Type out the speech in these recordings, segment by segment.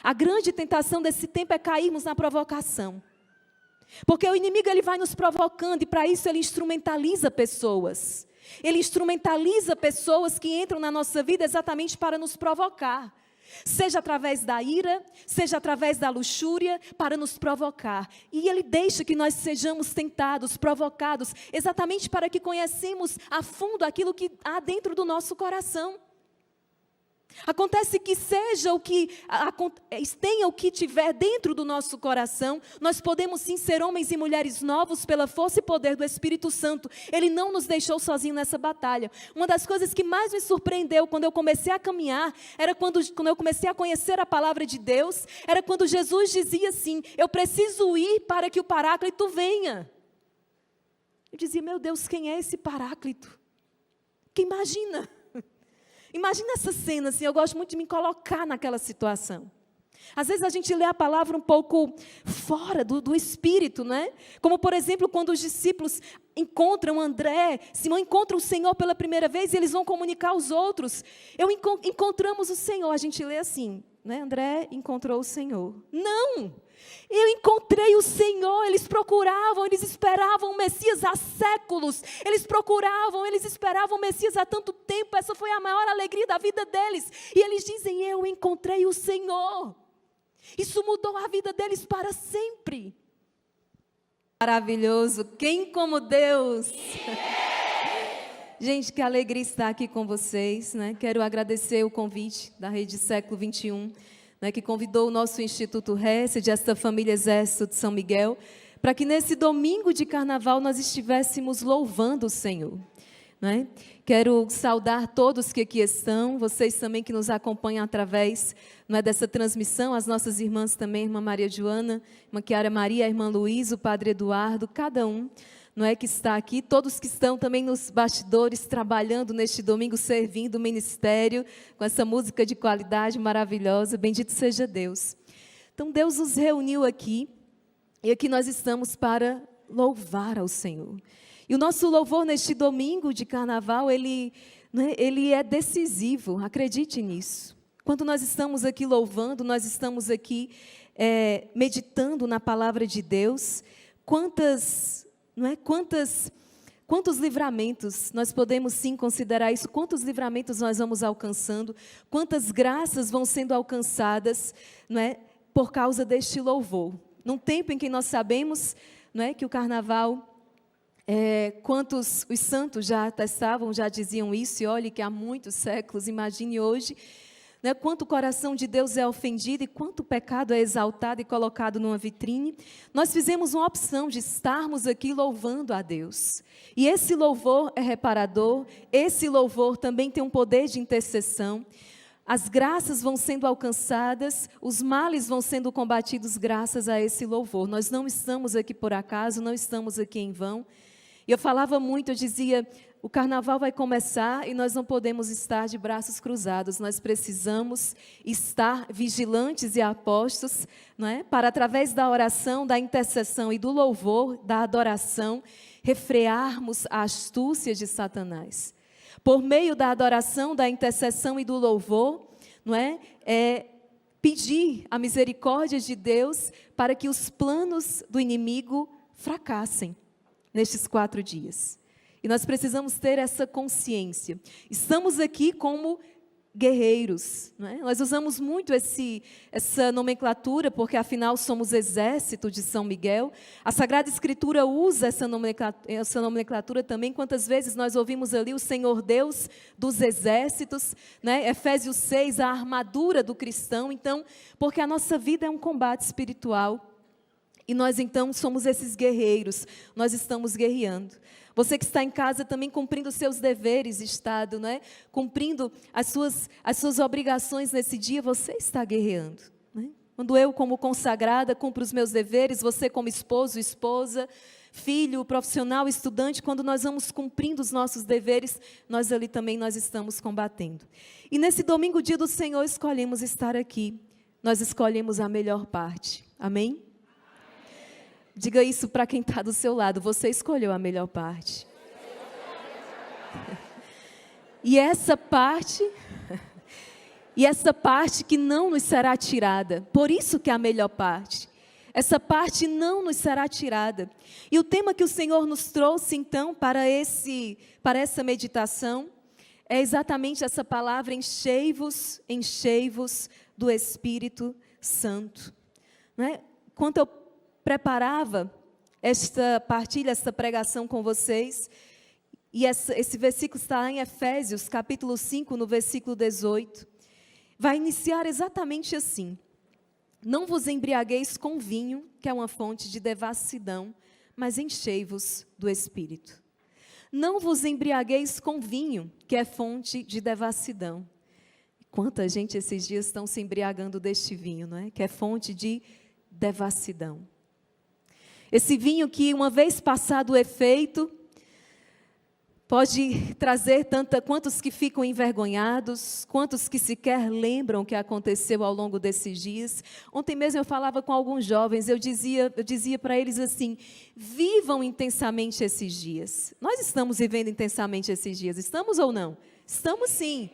A grande tentação desse tempo é cairmos na provocação. Porque o inimigo ele vai nos provocando e para isso ele instrumentaliza pessoas. Ele instrumentaliza pessoas que entram na nossa vida exatamente para nos provocar. Seja através da ira, seja através da luxúria, para nos provocar. E ele deixa que nós sejamos tentados, provocados, exatamente para que conhecemos a fundo aquilo que há dentro do nosso coração. Acontece que seja o que, tenha o que tiver dentro do nosso coração, nós podemos sim ser homens e mulheres novos pela força e poder do Espírito Santo. Ele não nos deixou sozinhos nessa batalha. Uma das coisas que mais me surpreendeu quando eu comecei a caminhar, era quando eu comecei a conhecer a palavra de Deus, era quando Jesus dizia assim, eu preciso ir para que o Paráclito venha. Eu dizia, meu Deus, quem é esse Paráclito? Que imagina? Imagina essa cena, assim, eu gosto muito de me colocar naquela situação. Às vezes a gente lê a palavra um pouco fora do espírito, né? Como, por exemplo, quando os discípulos encontram André, Simão encontra o Senhor pela primeira vez e eles vão comunicar aos outros. Encontramos o Senhor, a gente lê assim, né? André encontrou o Senhor. Não! Eu encontrei o Senhor, eles procuravam, eles esperavam o Messias há séculos, eles procuravam, eles esperavam o Messias há tanto tempo, essa foi a maior alegria da vida deles, e eles dizem, eu encontrei o Senhor, isso mudou a vida deles para sempre. Maravilhoso, quem como Deus? Gente, que alegria estar aqui com vocês, né? Quero agradecer o convite da Rede Século 21, que convidou o nosso Instituto Hesed, esta família Exército de São Miguel, para que nesse domingo de carnaval nós estivéssemos louvando o Senhor. Né? Quero saudar todos que aqui estão, vocês também que nos acompanham através dessa transmissão, as nossas irmãs também, irmã Maria Joana, irmã Chiara Maria, a irmã Luísa, o padre Eduardo, cada um. Que está aqui, todos que estão também nos bastidores, trabalhando neste domingo, servindo o ministério, com essa música de qualidade maravilhosa, bendito seja Deus. Então Deus nos reuniu aqui, e aqui nós estamos para louvar ao Senhor. E o nosso louvor neste domingo de carnaval, ele é decisivo, acredite nisso. Quando nós estamos aqui louvando, nós estamos aqui meditando na palavra de Deus, quantos livramentos, nós podemos sim considerar isso, quantos livramentos nós vamos alcançando, quantas graças vão sendo alcançadas, por causa deste louvor. Num tempo em que nós sabemos, que o carnaval, quantos os santos já atestavam, já diziam isso, e olhe que há muitos séculos, imagine hoje, quanto o coração de Deus é ofendido e quanto o pecado é exaltado e colocado numa vitrine, nós fizemos uma opção de estarmos aqui louvando a Deus. E esse louvor é reparador, esse louvor também tem um poder de intercessão. As graças vão sendo alcançadas, os males vão sendo combatidos graças a esse louvor. Nós não estamos aqui por acaso, não estamos aqui em vão. E eu falava muito, eu dizia, o carnaval vai começar e nós não podemos estar de braços cruzados. Nós precisamos estar vigilantes e apostos, para através da oração, da intercessão e do louvor, da adoração, refrearmos a astúcia de Satanás. Por meio da adoração, da intercessão e do louvor, pedir a misericórdia de Deus para que os planos do inimigo fracassem nestes 4 dias. E nós precisamos ter essa consciência. Estamos aqui como guerreiros. Nós usamos muito essa nomenclatura, porque afinal somos exército de São Miguel. A Sagrada Escritura usa essa nomenclatura também. Quantas vezes nós ouvimos ali o Senhor Deus dos exércitos, Efésios 6, a armadura do cristão. Então, porque a nossa vida é um combate espiritual. E nós então somos esses guerreiros, nós estamos guerreando. Você que está em casa também cumprindo os seus deveres, Estado, cumprindo as suas obrigações nesse dia, você está guerreando. Quando eu, como consagrada, cumpro os meus deveres, você como esposo, esposa, filho, profissional, estudante, quando nós vamos cumprindo os nossos deveres, nós ali também nós estamos combatendo. E nesse domingo, dia do Senhor, escolhemos estar aqui. Nós escolhemos a melhor parte. Amém? Diga isso para quem está do seu lado. Você escolheu a melhor parte. E essa parte E essa parte que não nos será tirada, por isso que é a melhor parte. Essa parte não nos será tirada. E o tema que o Senhor nos trouxe, então, para essa meditação, é exatamente essa palavra: enchei-vos, enchei-vos do Espírito Santo. Né? Quando eu preparava esta partilha, esta pregação com vocês, e esse versículo está lá em Efésios, capítulo 5, no versículo 18, vai iniciar exatamente assim: não vos embriagueis com vinho, que é uma fonte de devassidão, mas enchei-vos do Espírito. Não vos embriagueis com vinho, que é fonte de devassidão. Quanta gente esses dias estão se embriagando deste vinho, não é? Que é fonte de devassidão. Esse vinho que, uma vez passado o efeito, pode trazer quantos que ficam envergonhados, quantos que sequer lembram o que aconteceu ao longo desses dias. Ontem mesmo eu falava com alguns jovens, eu dizia para eles assim: vivam intensamente esses dias. Nós estamos vivendo intensamente esses dias, estamos ou não? Estamos sim.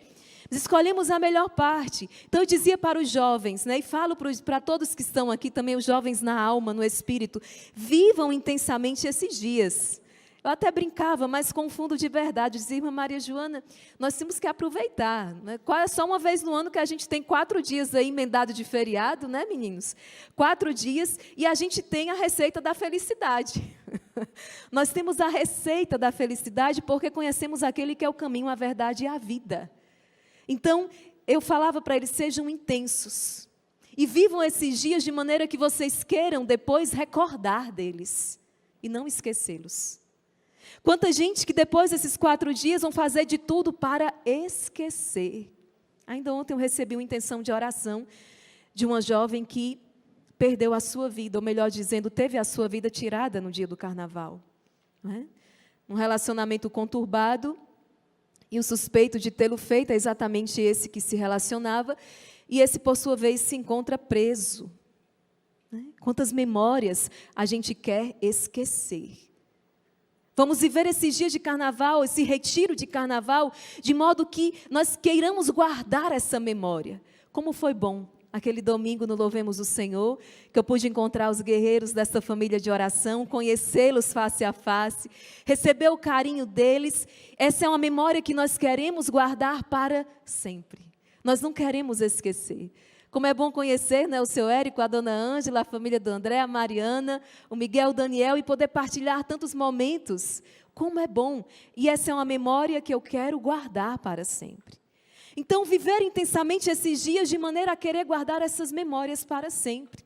Escolhemos a melhor parte. Então eu dizia para os jovens, né, e falo para todos que estão aqui, também os jovens na alma, no espírito: vivam intensamente esses dias. Eu até brincava, mas com fundo de verdade. Eu dizia: irmã Maria Joana, nós temos que aproveitar. Né? É só uma vez no ano que a gente tem 4 dias aí emendado de feriado, né, meninos? 4 dias, e a gente tem a receita da felicidade. Nós temos a receita da felicidade porque conhecemos aquele que é o caminho, a verdade e a vida. Então, eu falava para eles: sejam intensos. E vivam esses dias de maneira que vocês queiram depois recordar deles e não esquecê-los. Quanta gente que depois desses 4 dias vão fazer de tudo para esquecer. Ainda ontem eu recebi uma intenção de oração de uma jovem que perdeu a sua vida, ou melhor dizendo, teve a sua vida tirada no dia do carnaval. Não é? Um relacionamento conturbado, e o suspeito de tê-lo feito é exatamente esse que se relacionava, e esse, por sua vez, se encontra preso. Né? Quantas memórias a gente quer esquecer. Vamos viver esses dias de carnaval, esse retiro de carnaval, de modo que nós queiramos guardar essa memória. Como foi bom aquele domingo no Louvemos o Senhor, que eu pude encontrar os guerreiros dessa família de oração, conhecê-los face a face, receber o carinho deles. Essa é uma memória que nós queremos guardar para sempre. Nós não queremos esquecer. Como é bom conhecer, né, o seu Érico, a dona Ângela, a família do André, a Mariana, o Miguel, o Daniel, e poder partilhar tantos momentos. Como é bom. E essa é uma memória que eu quero guardar para sempre. Então, viver intensamente esses dias de maneira a querer guardar essas memórias para sempre.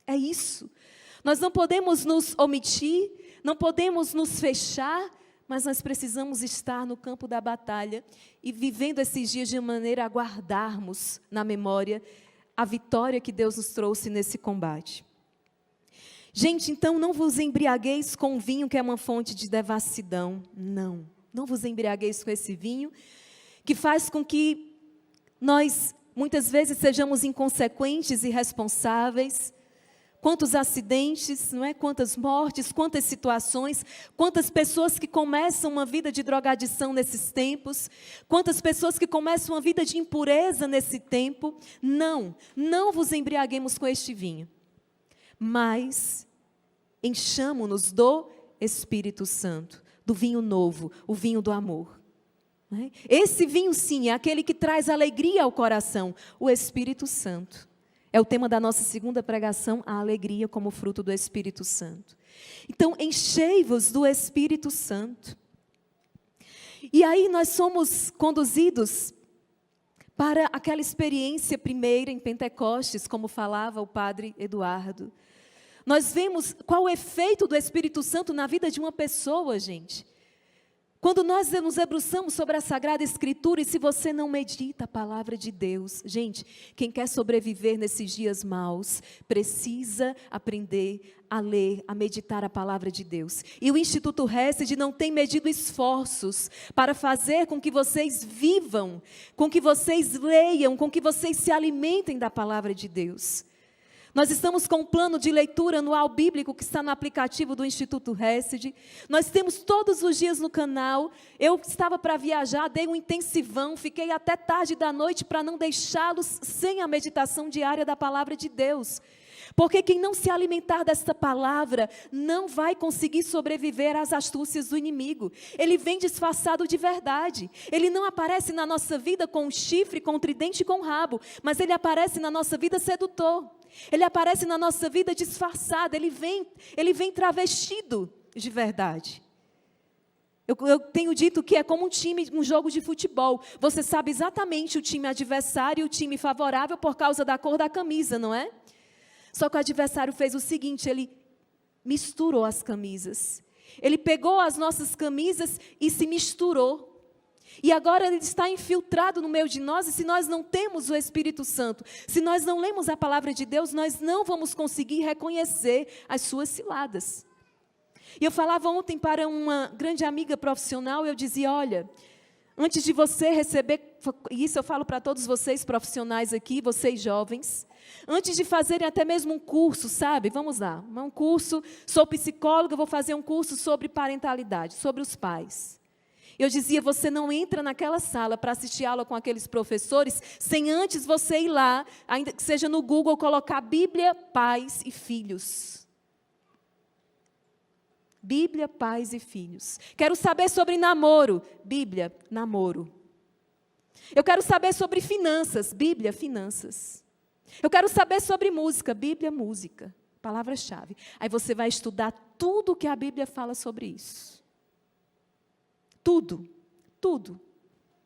É isso. Nós não podemos nos omitir, não podemos nos fechar, mas nós precisamos estar no campo da batalha e vivendo esses dias de maneira a guardarmos na memória a vitória que Deus nos trouxe nesse combate. Gente, então não vos embriagueis com o vinho que é uma fonte de devassidão. Não vos embriagueis com esse vinho que faz com que nós muitas vezes sejamos inconsequentes e irresponsáveis. Quantos acidentes, não é? Quantas mortes, quantas situações, quantas pessoas que começam uma vida de drogadição nesses tempos, quantas pessoas que começam uma vida de impureza nesse tempo. Não vos embriaguemos com este vinho, mas enchamo-nos do Espírito Santo, do vinho novo, o vinho do amor. Esse vinho sim, é aquele que traz alegria ao coração, o Espírito Santo. É o tema da nossa segunda pregação, a alegria como fruto do Espírito Santo. Então, enchei-vos do Espírito Santo. E aí nós somos conduzidos para aquela experiência primeira em Pentecostes, como falava o padre Eduardo. Nós vemos qual o efeito do Espírito Santo na vida de uma pessoa, gente. Quando nós nos debruçamos sobre a Sagrada Escritura, e se você não medita a palavra de Deus, gente, quem quer sobreviver nesses dias maus, precisa aprender a ler, a meditar a palavra de Deus. E o Instituto Hesed não tem medido esforços para fazer com que vocês vivam, com que vocês leiam, com que vocês se alimentem da palavra de Deus. Nós estamos com um plano de leitura anual bíblico que está no aplicativo do Instituto Hesed. Nós temos todos os dias no canal. Eu estava para viajar, dei um intensivão, fiquei até tarde da noite para não deixá-los sem a meditação diária da palavra de Deus. Porque quem não se alimentar desta palavra não vai conseguir sobreviver às astúcias do inimigo. Ele vem disfarçado de verdade. Ele não aparece na nossa vida com um chifre, com um tridente e com um rabo, mas ele aparece na nossa vida sedutor. Ele aparece na nossa vida disfarçado, ele vem travestido de verdade. Eu tenho dito que é como um jogo de futebol. Você sabe exatamente o time adversário e o time favorável por causa da cor da camisa, não é? Só que o adversário fez o seguinte, ele misturou as camisas. Ele pegou as nossas camisas e se misturou. E agora ele está infiltrado no meio de nós, e se nós não temos o Espírito Santo, se nós não lemos a palavra de Deus, nós não vamos conseguir reconhecer as suas ciladas. E eu falava ontem para uma grande amiga profissional, eu dizia, olha, antes de você receber, e isso eu falo para todos vocês profissionais aqui, vocês jovens, antes de fazerem até mesmo um curso, sabe? Vamos lá, um curso, sou psicóloga, vou fazer um curso sobre parentalidade, sobre os pais. Eu dizia, você não entra naquela sala para assistir aula com aqueles professores, sem antes você ir lá, ainda que seja no Google, colocar Bíblia, pais e filhos. Bíblia, pais e filhos. Quero saber sobre namoro, Bíblia, namoro. Eu quero saber sobre finanças, Bíblia, finanças. Eu quero saber sobre música, Bíblia, música. Palavra-chave. Aí você vai estudar tudo o que a Bíblia fala sobre isso. Tudo, tudo.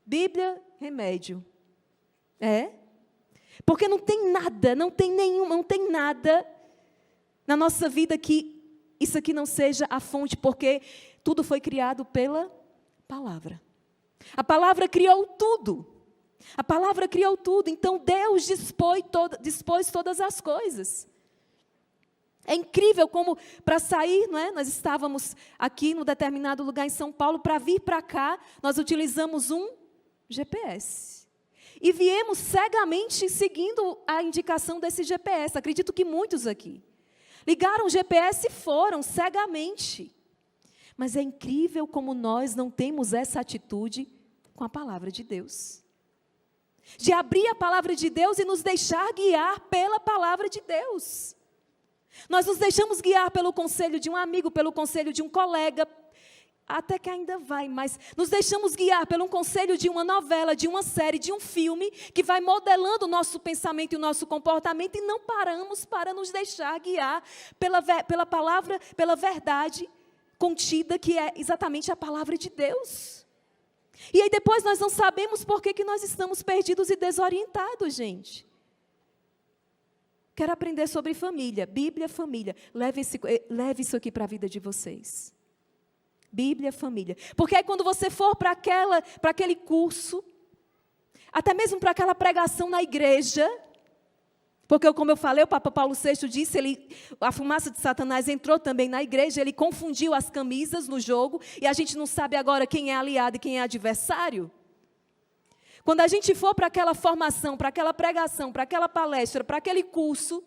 Bíblia, remédio. Porque não tem nada, não tem nada na nossa vida que isso aqui não seja a fonte, porque tudo foi criado pela palavra. A palavra criou tudo. A palavra criou tudo, então Deus dispôs todas as coisas. É incrível como para sair, não é? Nós estávamos aqui num determinado lugar em São Paulo, para vir para cá, nós utilizamos um GPS. E viemos cegamente seguindo a indicação desse GPS, acredito que muitos aqui. Ligaram o GPS e foram cegamente. Mas é incrível como nós não temos essa atitude com a palavra de Deus. De abrir a palavra de Deus e nos deixar guiar pela palavra de Deus. Nós nos deixamos guiar pelo conselho de um amigo, pelo conselho de um colega, até que ainda vai, mas nos deixamos guiar pelo conselho de uma novela, de uma série, de um filme, que vai modelando o nosso pensamento e o nosso comportamento, e não paramos para nos deixar guiar pela palavra, pela verdade contida, que é exatamente a palavra de Deus. E aí depois nós não sabemos por que nós estamos perdidos e desorientados, gente. Quero aprender sobre família, Bíblia, família. Leve isso aqui para a vida de vocês. Bíblia, família. Porque aí quando você for para aquele curso, até mesmo para aquela pregação na igreja, porque como eu falei, o Papa Paulo VI disse, a fumaça de Satanás entrou também na igreja, ele confundiu as camisas no jogo, e a gente não sabe agora quem é aliado e quem é adversário. Quando a gente for para aquela formação, para aquela pregação, para aquela palestra, para aquele curso,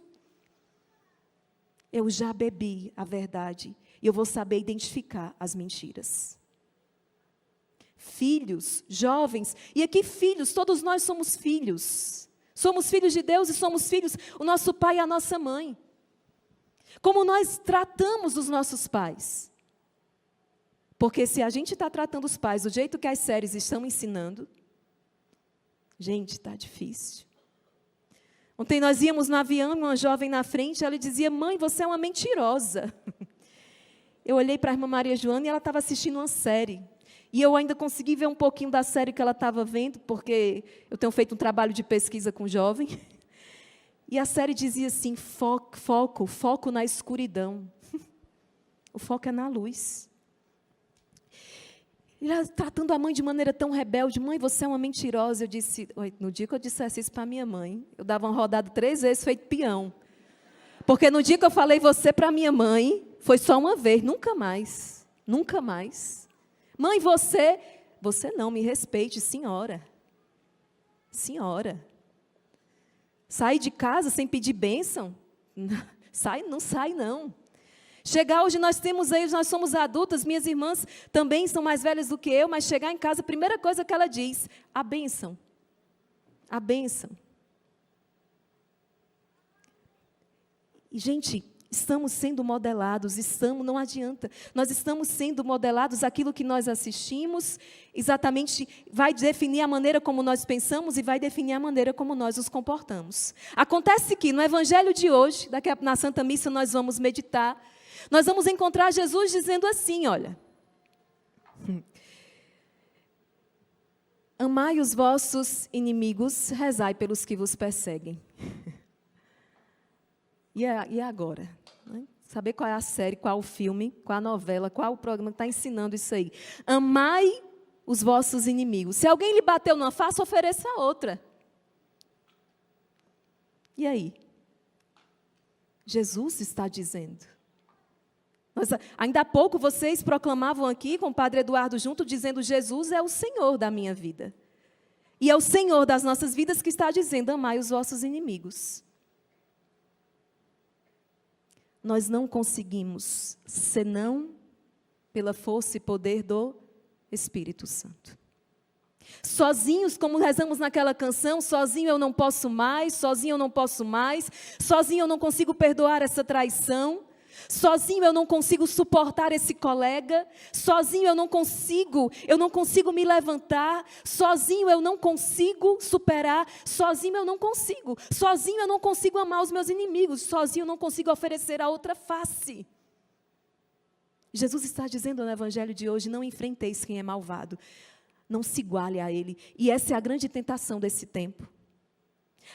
eu já bebi a verdade e eu vou saber identificar as mentiras. Filhos, jovens, e aqui filhos, todos nós somos filhos. Somos filhos de Deus e somos filhos, o nosso pai e a nossa mãe. Como nós tratamos os nossos pais. Porque se a gente está tratando os pais do jeito que as séries estão ensinando, gente, está difícil. Ontem nós íamos no avião, uma jovem na frente, ela dizia, mãe, você é uma mentirosa. Eu olhei para a irmã Maria Joana e ela estava assistindo uma série. E eu ainda consegui ver um pouquinho da série que ela estava vendo, porque eu tenho feito um trabalho de pesquisa com jovem. E a série dizia assim, foco na escuridão. O foco é na luz. E ela tratando a mãe de maneira tão rebelde, mãe, você é uma mentirosa. Eu disse, no dia que eu dissesse isso para minha mãe, eu dava uma rodada 3 vezes feito peão. Porque no dia que eu falei você para minha mãe, foi só uma vez, nunca mais. Nunca mais. Mãe, você não, me respeite, senhora. Senhora. Sair de casa sem pedir bênção? Sai, não sai não. Chegar hoje, nós somos adultas, minhas irmãs também são mais velhas do que eu, mas chegar em casa, a primeira coisa que ela diz, a bênção. A bênção. E, gente, estamos sendo modelados, não adianta. Nós estamos sendo modelados, aquilo que nós assistimos, exatamente vai definir a maneira como nós pensamos e vai definir a maneira como nós nos comportamos. Acontece que no Evangelho de hoje, na Santa Missa nós vamos meditar, nós vamos encontrar Jesus dizendo assim, olha, amai os vossos inimigos, rezai pelos que vos perseguem. E agora? Saber qual é a série, qual o filme, qual a novela, qual o programa que está ensinando isso aí. Amai os vossos inimigos. Se alguém lhe bateu numa face, ofereça outra. E aí? Jesus está dizendo. Ainda há pouco vocês proclamavam aqui, com o Padre Eduardo junto, dizendo Jesus é o Senhor da minha vida. E é o Senhor das nossas vidas que está dizendo, amai os vossos inimigos. Nós não conseguimos, senão pela força e poder do Espírito Santo. Sozinhos, como rezamos naquela canção, sozinho eu não posso mais, sozinho eu não posso mais, sozinho eu não consigo perdoar essa traição, sozinho eu não consigo suportar esse colega, sozinho eu não consigo me levantar, sozinho eu não consigo superar, sozinho eu não consigo amar os meus inimigos, sozinho eu não consigo oferecer a outra face. Jesus está dizendo no Evangelho de hoje, não enfrenteis quem é malvado, não se iguale a ele, e essa é a grande tentação desse tempo.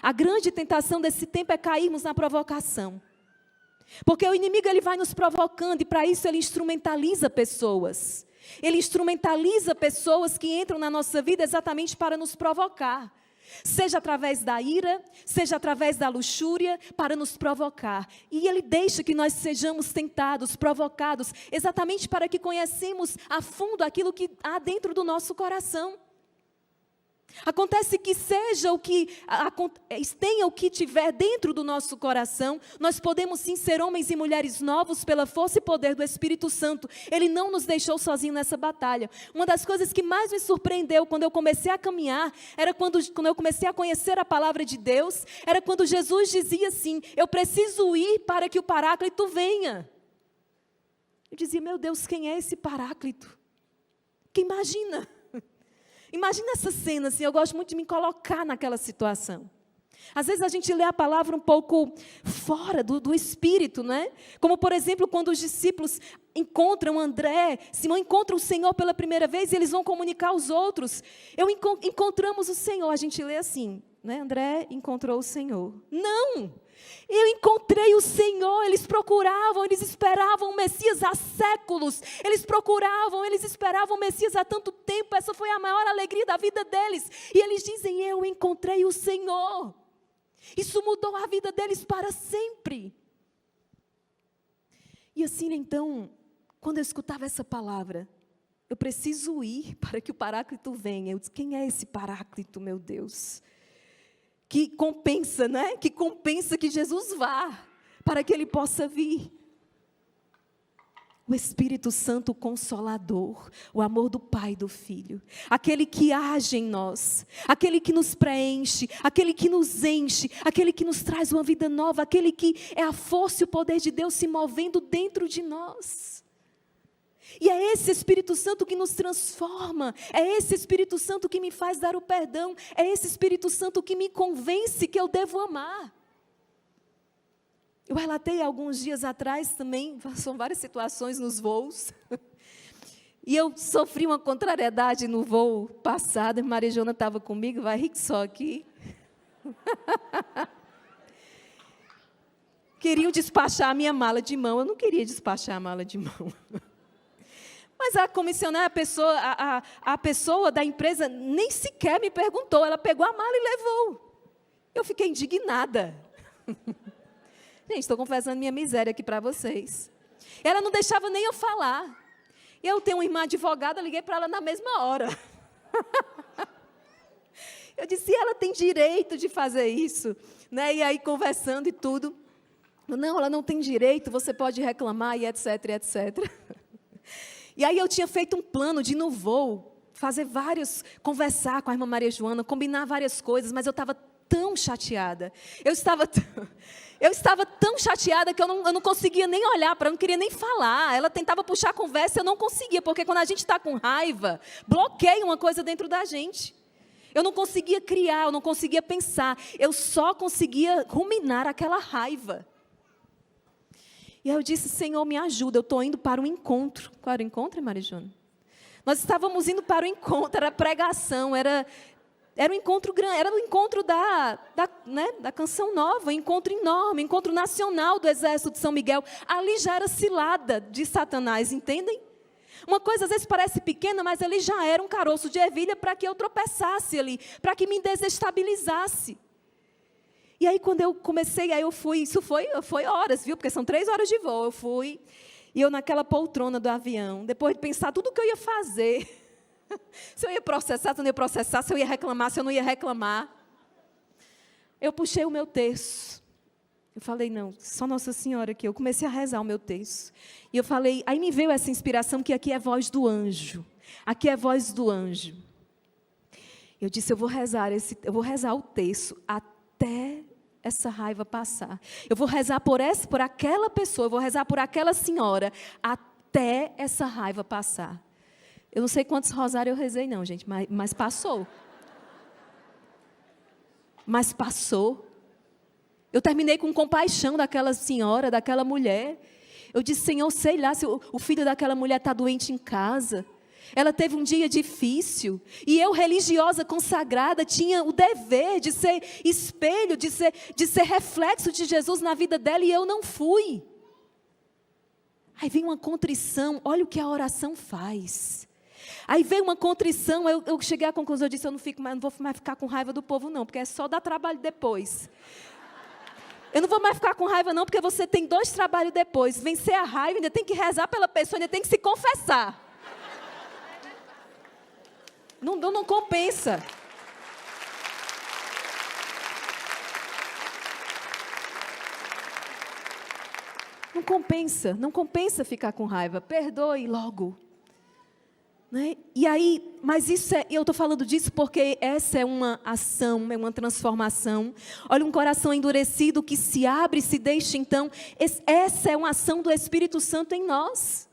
A grande tentação desse tempo é cairmos na provocação. Porque o inimigo ele vai nos provocando e para isso ele instrumentaliza pessoas. Ele instrumentaliza pessoas que entram na nossa vida exatamente para nos provocar. Seja através da ira, seja através da luxúria, para nos provocar. E ele deixa que nós sejamos tentados, provocados, exatamente para que conhecemos a fundo aquilo que há dentro do nosso coração. Acontece que tenha o que tiver dentro do nosso coração, nós podemos sim ser homens e mulheres novos pela força e poder do Espírito Santo. Ele não nos deixou sozinhos nessa batalha. Uma das coisas que mais me surpreendeu quando eu comecei a caminhar, era quando eu comecei a conhecer a palavra de Deus, era quando Jesus dizia assim, eu preciso ir para que o Paráclito venha. Eu dizia, meu Deus, quem é esse Paráclito? Que imagina essa cena, assim, eu gosto muito de me colocar naquela situação. Às vezes a gente lê a palavra um pouco fora do espírito, né? Como, por exemplo, quando os discípulos encontram Simão encontra o Senhor pela primeira vez e eles vão comunicar aos outros. Encontramos o Senhor, a gente lê assim, né? André encontrou o Senhor. Não! Eu encontrei o Senhor, eles esperavam o Messias há séculos, eles esperavam o Messias há tanto tempo, essa foi a maior alegria da vida deles, e eles dizem, eu encontrei o Senhor, isso mudou a vida deles para sempre. E assim então, quando eu escutava essa palavra, eu preciso ir para que o Paráclito venha, eu disse, quem é esse Paráclito, meu Deus? Que compensa, né? Que compensa que Jesus vá, para que Ele possa vir. O Espírito Santo Consolador, o amor do Pai e do Filho, aquele que age em nós, aquele que nos preenche, aquele que nos enche, aquele que nos traz uma vida nova, aquele que é a força e o poder de Deus se movendo dentro de nós. E é esse Espírito Santo que nos transforma, é esse Espírito Santo que me faz dar o perdão, é esse Espírito Santo que me convence que eu devo amar. Eu relatei alguns dias atrás também, são várias situações nos voos, e eu sofri uma contrariedade no voo passado, a Maria Jona estava comigo, vai rir que só aqui. Queriam despachar a minha mala de mão, eu não queria despachar a mala de mão. Mas a comissionária, a pessoa da empresa nem sequer me perguntou, ela pegou a mala e levou. Eu fiquei indignada. Gente, estou confessando minha miséria aqui para vocês. Ela não deixava nem eu falar. Eu tenho uma irmã advogada, liguei para ela na mesma hora. Eu disse, ela tem direito de fazer isso. Né? E aí, conversando e tudo. Não, ela não tem direito, você pode reclamar e etc, e etc. E aí eu tinha feito um plano de ir no voo, conversar com a irmã Maria Joana, combinar várias coisas, mas eu estava tão chateada. Eu estava tão chateada que eu não conseguia nem olhar para ela, não queria nem falar. Ela tentava puxar a conversa, eu não conseguia, porque quando a gente está com raiva, bloqueia uma coisa dentro da gente. Eu não conseguia criar, eu não conseguia pensar, eu só conseguia ruminar aquela raiva. E aí eu disse, Senhor, me ajuda, eu estou indo para um encontro. Qual era o encontro, Maria Joana? Nós estávamos indo para o encontro, era pregação, era um encontro grande, era o encontro da Canção Nova, um encontro enorme, um encontro nacional do Exército de São Miguel. Ali já era cilada de Satanás, entendem? Uma coisa às vezes parece pequena, mas ali já era um caroço de ervilha para que eu tropeçasse ali, para que me desestabilizasse. E aí quando eu comecei, aí eu fui, isso foi horas, viu? Porque são 3 horas de voo, eu fui, e eu naquela poltrona do avião, depois de pensar tudo o que eu ia fazer, se eu ia processar, se eu não ia processar, se eu ia reclamar, se eu não ia reclamar, eu puxei o meu terço, eu falei, não, só Nossa Senhora aqui, eu comecei a rezar o meu terço, e eu falei, aí me veio essa inspiração que aqui é voz do anjo, aqui é voz do anjo, eu disse, eu vou rezar o terço até essa raiva passar. Eu vou rezar por aquela pessoa, eu vou rezar por aquela senhora, até essa raiva passar. Eu não sei quantos rosários eu rezei não, gente, mas passou. Mas passou. Eu terminei com compaixão daquela senhora, daquela mulher. Eu disse, Senhor, sei lá se o filho daquela mulher está doente em casa. Ela teve um dia difícil, e eu, religiosa, consagrada, tinha o dever de ser espelho, de ser reflexo de Jesus na vida dela, e eu não fui. Aí vem uma contrição, olha o que a oração faz. Aí veio uma contrição, eu cheguei à conclusão, eu disse, eu não vou mais ficar com raiva do povo não, porque é só dar trabalho depois. Eu não vou mais ficar com raiva não, porque você tem 2 trabalhos depois, vencer a raiva, ainda tem que rezar pela pessoa, ainda tem que se confessar. Não compensa. Não compensa ficar com raiva. Perdoe logo. Né? E aí, mas eu estou falando disso porque essa é uma ação, é uma transformação. Olha, um coração endurecido que se abre, se deixa então. Essa é uma ação do Espírito Santo em nós.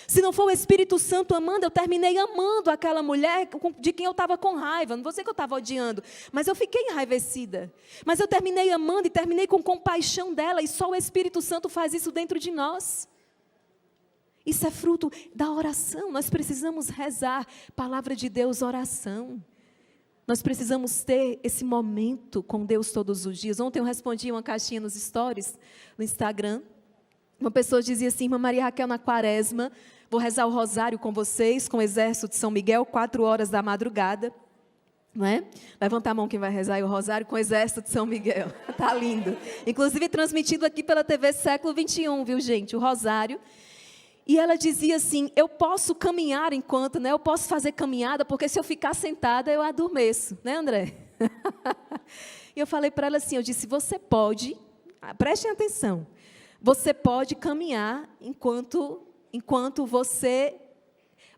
Se não for o Espírito Santo amando, eu terminei amando aquela mulher de quem eu estava com raiva. Não vou dizer que eu estava odiando, mas eu fiquei enraivecida. Mas eu terminei amando e terminei com compaixão dela, e só o Espírito Santo faz isso dentro de nós. Isso é fruto da oração. Nós precisamos rezar, palavra de Deus, oração. Nós precisamos ter esse momento com Deus todos os dias. Ontem eu respondi uma caixinha nos stories, no Instagram. Uma pessoa dizia assim, irmã Maria Raquel, na quaresma, vou rezar o rosário com vocês, com o Exército de São Miguel, 4 horas da madrugada. Não é? Levanta a mão quem vai rezar aí o rosário com o Exército de São Miguel. Tá lindo. Inclusive transmitido aqui pela TV Século XXI, viu gente? O rosário. E ela dizia assim, eu posso caminhar enquanto, né? Eu posso fazer caminhada, porque se eu ficar sentada eu adormeço. Né, André? E eu falei para ela assim, eu disse, você pode, prestem atenção, você pode caminhar enquanto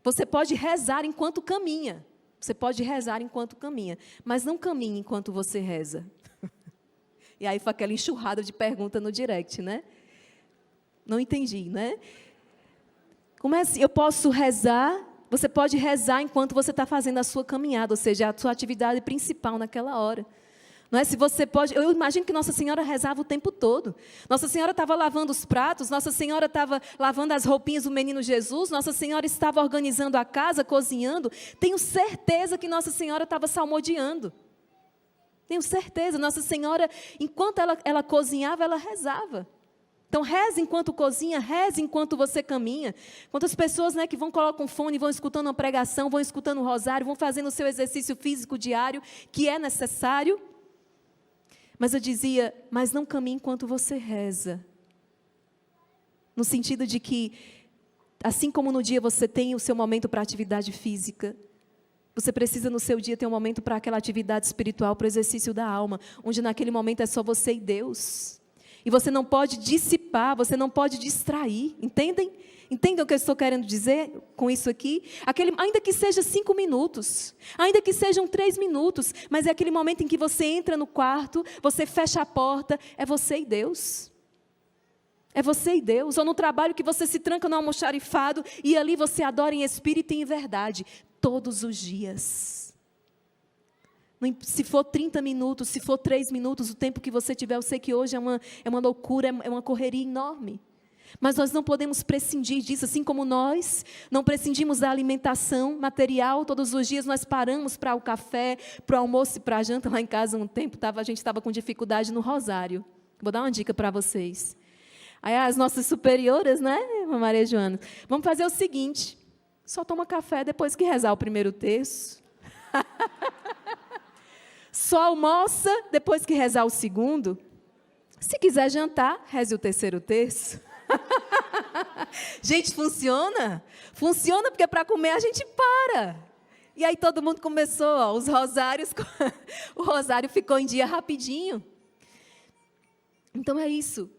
você pode rezar enquanto caminha. Você pode rezar enquanto caminha, mas não caminhe enquanto você reza. E aí foi aquela enxurrada de pergunta no direct, né? Não entendi, né? Como é assim? Eu posso rezar, você pode rezar enquanto você está fazendo a sua caminhada, ou seja, a sua atividade principal naquela hora. Não é? Se você pode, eu imagino que Nossa Senhora rezava o tempo todo. Nossa Senhora estava lavando os pratos, Nossa Senhora estava lavando as roupinhas do menino Jesus, Nossa Senhora estava organizando a casa, cozinhando. Tenho certeza que Nossa Senhora estava salmodiando. Tenho certeza, Nossa Senhora, enquanto ela cozinhava, ela rezava. Então, reze enquanto cozinha, reze enquanto você caminha. Quantas pessoas, né, que colocam fone, vão escutando uma pregação, vão escutando o rosário, vão fazendo o seu exercício físico diário, que é necessário. Mas eu dizia, mas não caminhe enquanto você reza. No sentido de que, assim como no dia você tem o seu momento para atividade física, você precisa no seu dia ter um momento para aquela atividade espiritual, para o exercício da alma, onde naquele momento é só você e Deus. E você não pode dissipar, você não pode distrair, entendem? Entendem o que eu estou querendo dizer com isso aqui? Ainda que seja 5 minutos, ainda que sejam 3 minutos, mas é aquele momento em que você entra no quarto, você fecha a porta, é você e Deus. É você e Deus. Ou no trabalho que você se tranca no almoxarifado e ali você adora em espírito e em verdade, todos os dias. Se for 30 minutos, se for 3 minutos, o tempo que você tiver, eu sei que hoje é uma loucura, é uma correria enorme. Mas nós não podemos prescindir disso, assim como nós não prescindimos da alimentação material, todos os dias nós paramos para o café, para o almoço e para a janta. Lá em casa, um tempo, a gente estava com dificuldade no rosário. Vou dar uma dica para vocês. Aí as nossas superiores, né, Maria Joana, vamos fazer o seguinte, só toma café depois que rezar o primeiro terço. Só almoça depois que rezar o segundo. Se quiser jantar, reze o terceiro terço. Gente, funciona? Funciona porque para comer a gente para. E aí todo mundo começou, ó, os rosários, o rosário ficou em dia rapidinho. Então é isso.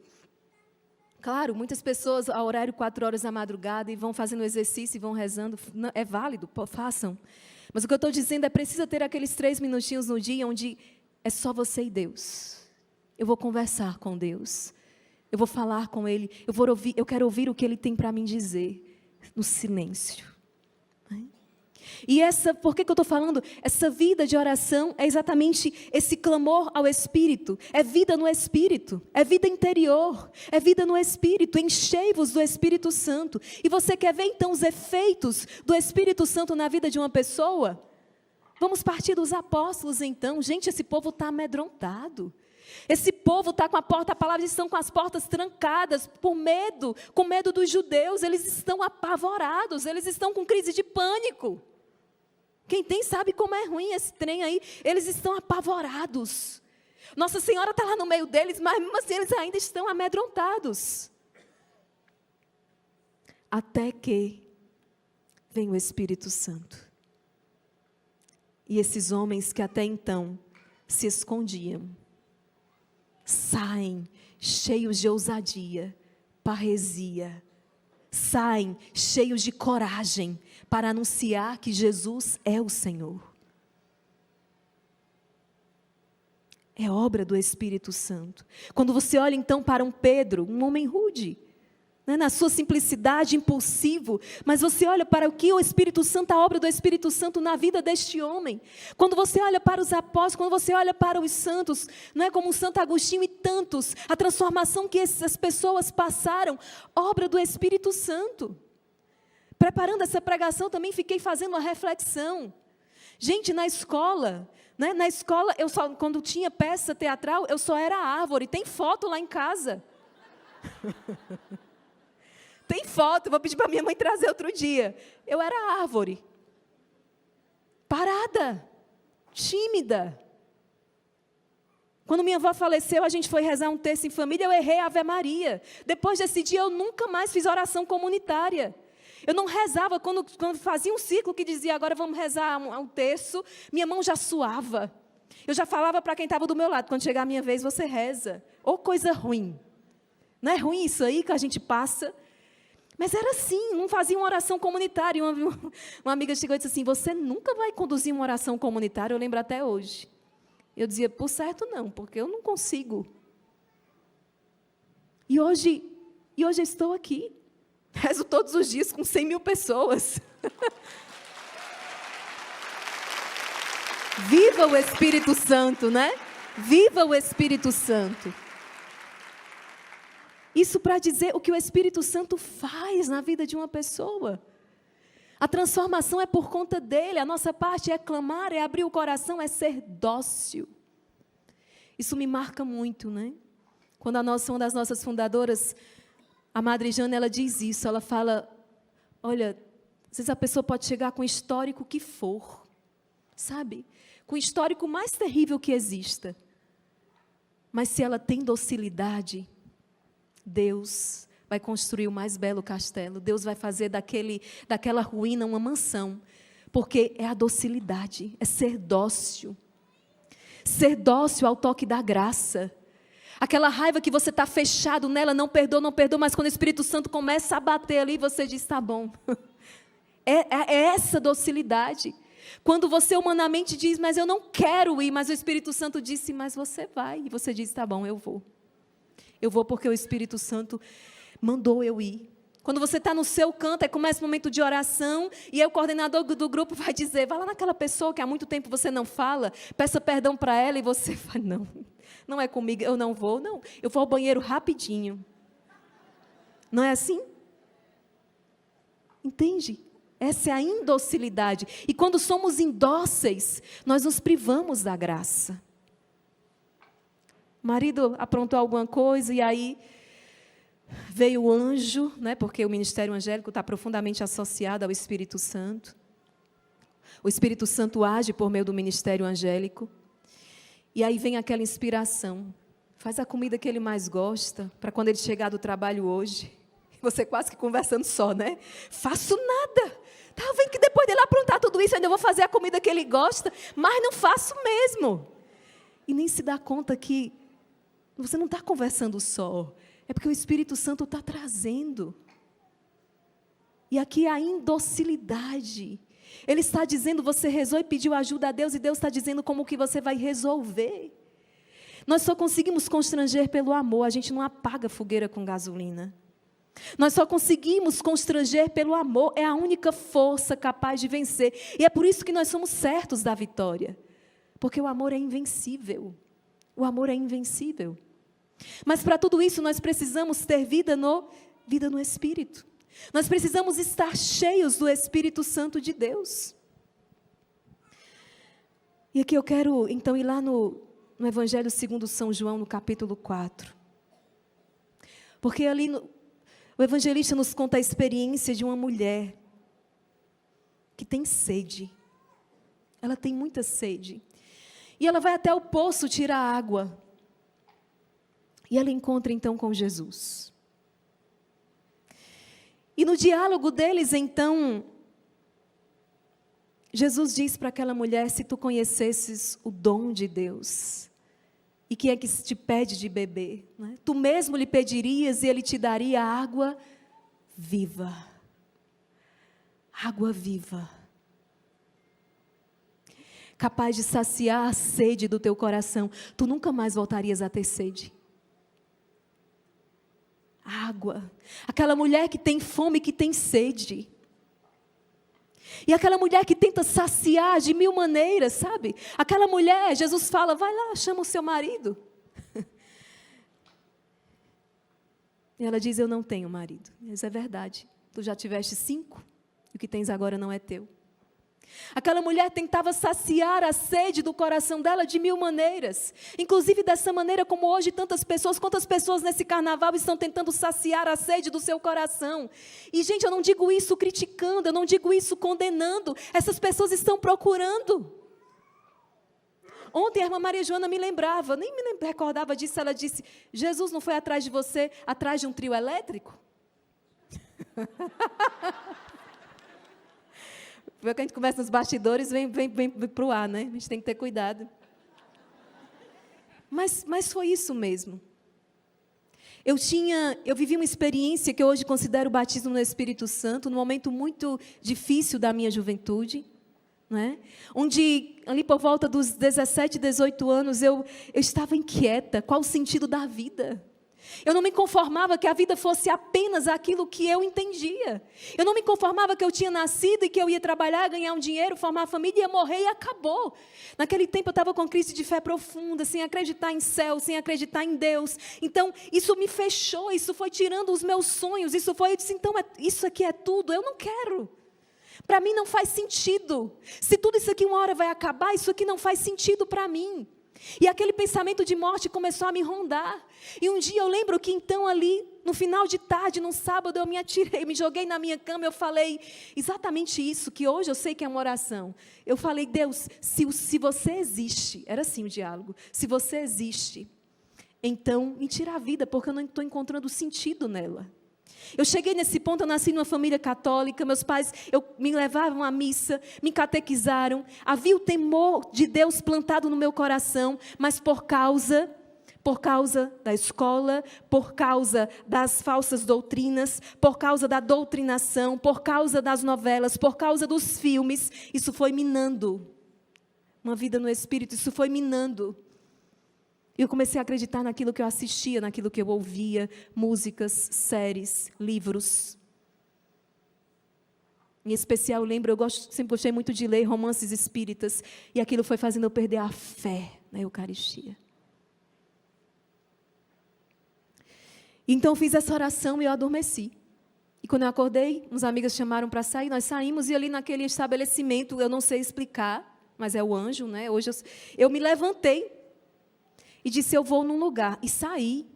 Claro, muitas pessoas ao horário 4 horas da madrugada e vão fazendo exercício e vão rezando, é válido, façam. Mas o que eu estou dizendo é precisa ter aqueles 3 minutinhos no dia onde é só você e Deus. Eu vou conversar com Deus. Eu vou falar com Ele. Eu quero ouvir o que Ele tem para mim dizer no silêncio. E por que eu estou falando? Essa vida de oração é exatamente esse clamor ao Espírito. É vida no Espírito. É vida interior. É vida no Espírito. Enchei-vos do Espírito Santo. E você quer ver então os efeitos do Espírito Santo na vida de uma pessoa? Vamos partir dos apóstolos então. Gente, esse povo está amedrontado. Esse povo está com a palavra estão com as portas trancadas por medo, com medo dos judeus. Eles estão apavorados, eles estão com crise de pânico. Quem tem sabe como é ruim esse trem aí. Eles estão apavorados. Nossa Senhora está lá no meio deles, mas mesmo assim eles ainda estão amedrontados. Até que vem o Espírito Santo. E esses homens que até então se escondiam, saem cheios de ousadia, parresia, saem cheios de coragem para anunciar que Jesus é o Senhor. É obra do Espírito Santo. Quando você olha então para um Pedro, um homem rude, né, na sua simplicidade, impulsivo, mas você olha para o que o Espírito Santo, a obra do Espírito Santo na vida deste homem. Quando você olha para os apóstolos, quando você olha para os santos, não é como o Santo Agostinho e tantos, a transformação que essas pessoas passaram, obra do Espírito Santo. Preparando essa pregação também fiquei fazendo uma reflexão. Gente, na escola, né, quando tinha peça teatral, eu só era árvore, tem foto lá em casa. Tem foto, vou pedir para minha mãe trazer outro dia. Eu era árvore. Parada. Tímida. Quando minha avó faleceu, a gente foi rezar um terço em família, eu errei a Ave Maria. Depois desse dia, eu nunca mais fiz oração comunitária. Eu não rezava, quando fazia um ciclo que dizia, agora vamos rezar um terço, minha mão já suava. Eu já falava para quem estava do meu lado, quando chegar a minha vez, você reza. Ô coisa ruim. Não é ruim isso aí que a gente passa? Mas era assim, não fazia uma oração comunitária. Uma amiga chegou e disse assim, você nunca vai conduzir uma oração comunitária, eu lembro até hoje. Eu dizia, por certo não, porque eu não consigo. E hoje eu estou aqui. Rezo todos os dias com 100 mil pessoas. Viva o Espírito Santo, né? Viva o Espírito Santo. Isso para dizer o que o Espírito Santo faz na vida de uma pessoa. A transformação é por conta dele. A nossa parte é clamar, é abrir o coração, é ser dócil. Isso me marca muito, né? Quando uma das nossas fundadoras, a Madre Jana, ela diz isso. Ela fala, olha, às vezes a pessoa pode chegar com o histórico que for, sabe? Com o histórico mais terrível que exista. Mas se ela tem docilidade, Deus vai construir o mais belo castelo. Deus vai fazer daquela ruína uma mansão. Porque é a docilidade, é ser dócil. Ser dócil ao toque da graça. Aquela raiva que você está fechado nela, não perdoa, mas quando o Espírito Santo começa a bater ali, você diz, tá bom. É essa docilidade. Quando você humanamente diz, mas eu não quero ir, mas o Espírito Santo disse, mas você vai. E você diz, tá bom, eu vou. Eu vou porque o Espírito Santo mandou eu ir. Quando você está no seu canto, aí começa o momento de oração, e aí o coordenador do grupo vai dizer, vai lá naquela pessoa que há muito tempo você não fala, peça perdão para ela, e você fala, não é comigo, eu não vou, não, eu vou ao banheiro rapidinho. Não é assim? Entende? Essa é a indocilidade. E quando somos indóceis, nós nos privamos da graça. O marido aprontou alguma coisa, e aí veio o anjo, né, porque o ministério angélico está profundamente associado ao Espírito Santo. O Espírito Santo age por meio do ministério angélico. E aí vem aquela inspiração. Faz a comida que ele mais gosta, para quando ele chegar do trabalho hoje. Você quase que conversando só, né? Faço nada. Tá vendo que depois dele aprontar tudo isso, eu ainda vou fazer a comida que ele gosta, mas não faço mesmo. E nem se dá conta que você não está conversando só. É porque o Espírito Santo está trazendo. E aqui a indocilidade. Ele está dizendo, você rezou e pediu ajuda a Deus, e Deus está dizendo como que você vai resolver. Nós só conseguimos constranger pelo amor, a gente não apaga fogueira com gasolina. Nós só conseguimos constranger pelo amor, é a única força capaz de vencer. E é por isso que nós somos certos da vitória. Porque o amor é invencível. O amor é invencível. Mas para tudo isso nós precisamos ter vida no Espírito. Nós precisamos estar cheios do Espírito Santo de Deus. E aqui eu quero então ir lá no Evangelho segundo São João, no capítulo 4. Porque ali o evangelista nos conta a experiência de uma mulher que tem sede. Ela tem muita sede. E ela vai até o poço tirar água. E ela encontra então com Jesus. E no diálogo deles, então, Jesus diz para aquela mulher, se tu conhecesses o dom de Deus, e quem é que te pede de beber? Né? Tu mesmo lhe pedirias e ele te daria água viva. Água viva. Capaz de saciar a sede do teu coração. Tu nunca mais voltarias a ter sede. Água. Aquela mulher que tem fome, que tem sede. E aquela mulher que tenta saciar de mil maneiras, sabe? Aquela mulher, Jesus fala, vai lá, chama o seu marido. E ela diz, eu não tenho marido. Mas é verdade, tu já tiveste 5, e o que tens agora não é teu. Aquela mulher tentava saciar a sede do coração dela de mil maneiras. Inclusive dessa maneira como hoje tantas pessoas, quantas pessoas nesse carnaval estão tentando saciar a sede do seu coração. E gente, eu não digo isso criticando, eu não digo isso condenando. Essas pessoas estão procurando. Ontem a irmã Maria Joana me lembrava, nem me recordava disso, ela disse, Jesus não foi atrás de você, atrás de um trio elétrico? Porque a gente conversa nos bastidores, vem para o ar, né? A gente tem que ter cuidado. Mas foi isso mesmo. Eu vivi uma experiência que eu hoje considero o batismo no Espírito Santo, num momento muito difícil da minha juventude, né? Onde, ali por volta dos 17, 18 anos, eu estava inquieta, qual o sentido da vida? Eu não me conformava que a vida fosse apenas aquilo que eu entendia. Eu não me conformava que eu tinha nascido e que eu ia trabalhar, ganhar um dinheiro, formar família, ia morrer e acabou. Naquele tempo eu estava com crise de fé profunda, sem acreditar em céu, sem acreditar em Deus. Então, isso me fechou, isso foi tirando os meus sonhos, eu disse, então, isso aqui é tudo, eu não quero. Para mim não faz sentido. Se tudo isso aqui uma hora vai acabar, isso aqui não faz sentido para mim. E aquele pensamento de morte começou a me rondar. E um dia eu lembro que então ali, no final de tarde, num sábado, eu me atirei, me joguei na minha cama, eu falei exatamente isso, que hoje eu sei que é uma oração. Eu falei, Deus, se você existe, era assim o diálogo, se você existe, então me tira a vida, porque eu não estou encontrando sentido nela. Eu cheguei nesse ponto, eu nasci numa família católica, meus pais me levavam à missa, me catequizaram, havia o temor de Deus plantado no meu coração, mas por causa por causa da escola, por causa das falsas doutrinas, por causa da doutrinação, por causa das novelas, por causa dos filmes. Isso foi minando uma vida no Espírito, isso foi minando. E eu comecei a acreditar naquilo que eu assistia, naquilo que eu ouvia, músicas, séries, livros. Em especial, eu lembro, sempre gostei muito de ler romances espíritas, e aquilo foi fazendo eu perder a fé na Eucaristia. Então, eu fiz essa oração e eu adormeci. E quando eu acordei, uns amigas chamaram para sair, nós saímos, e ali naquele estabelecimento, eu não sei explicar, mas é o anjo, né? Hoje eu me levantei e disse, eu vou num lugar, e saí.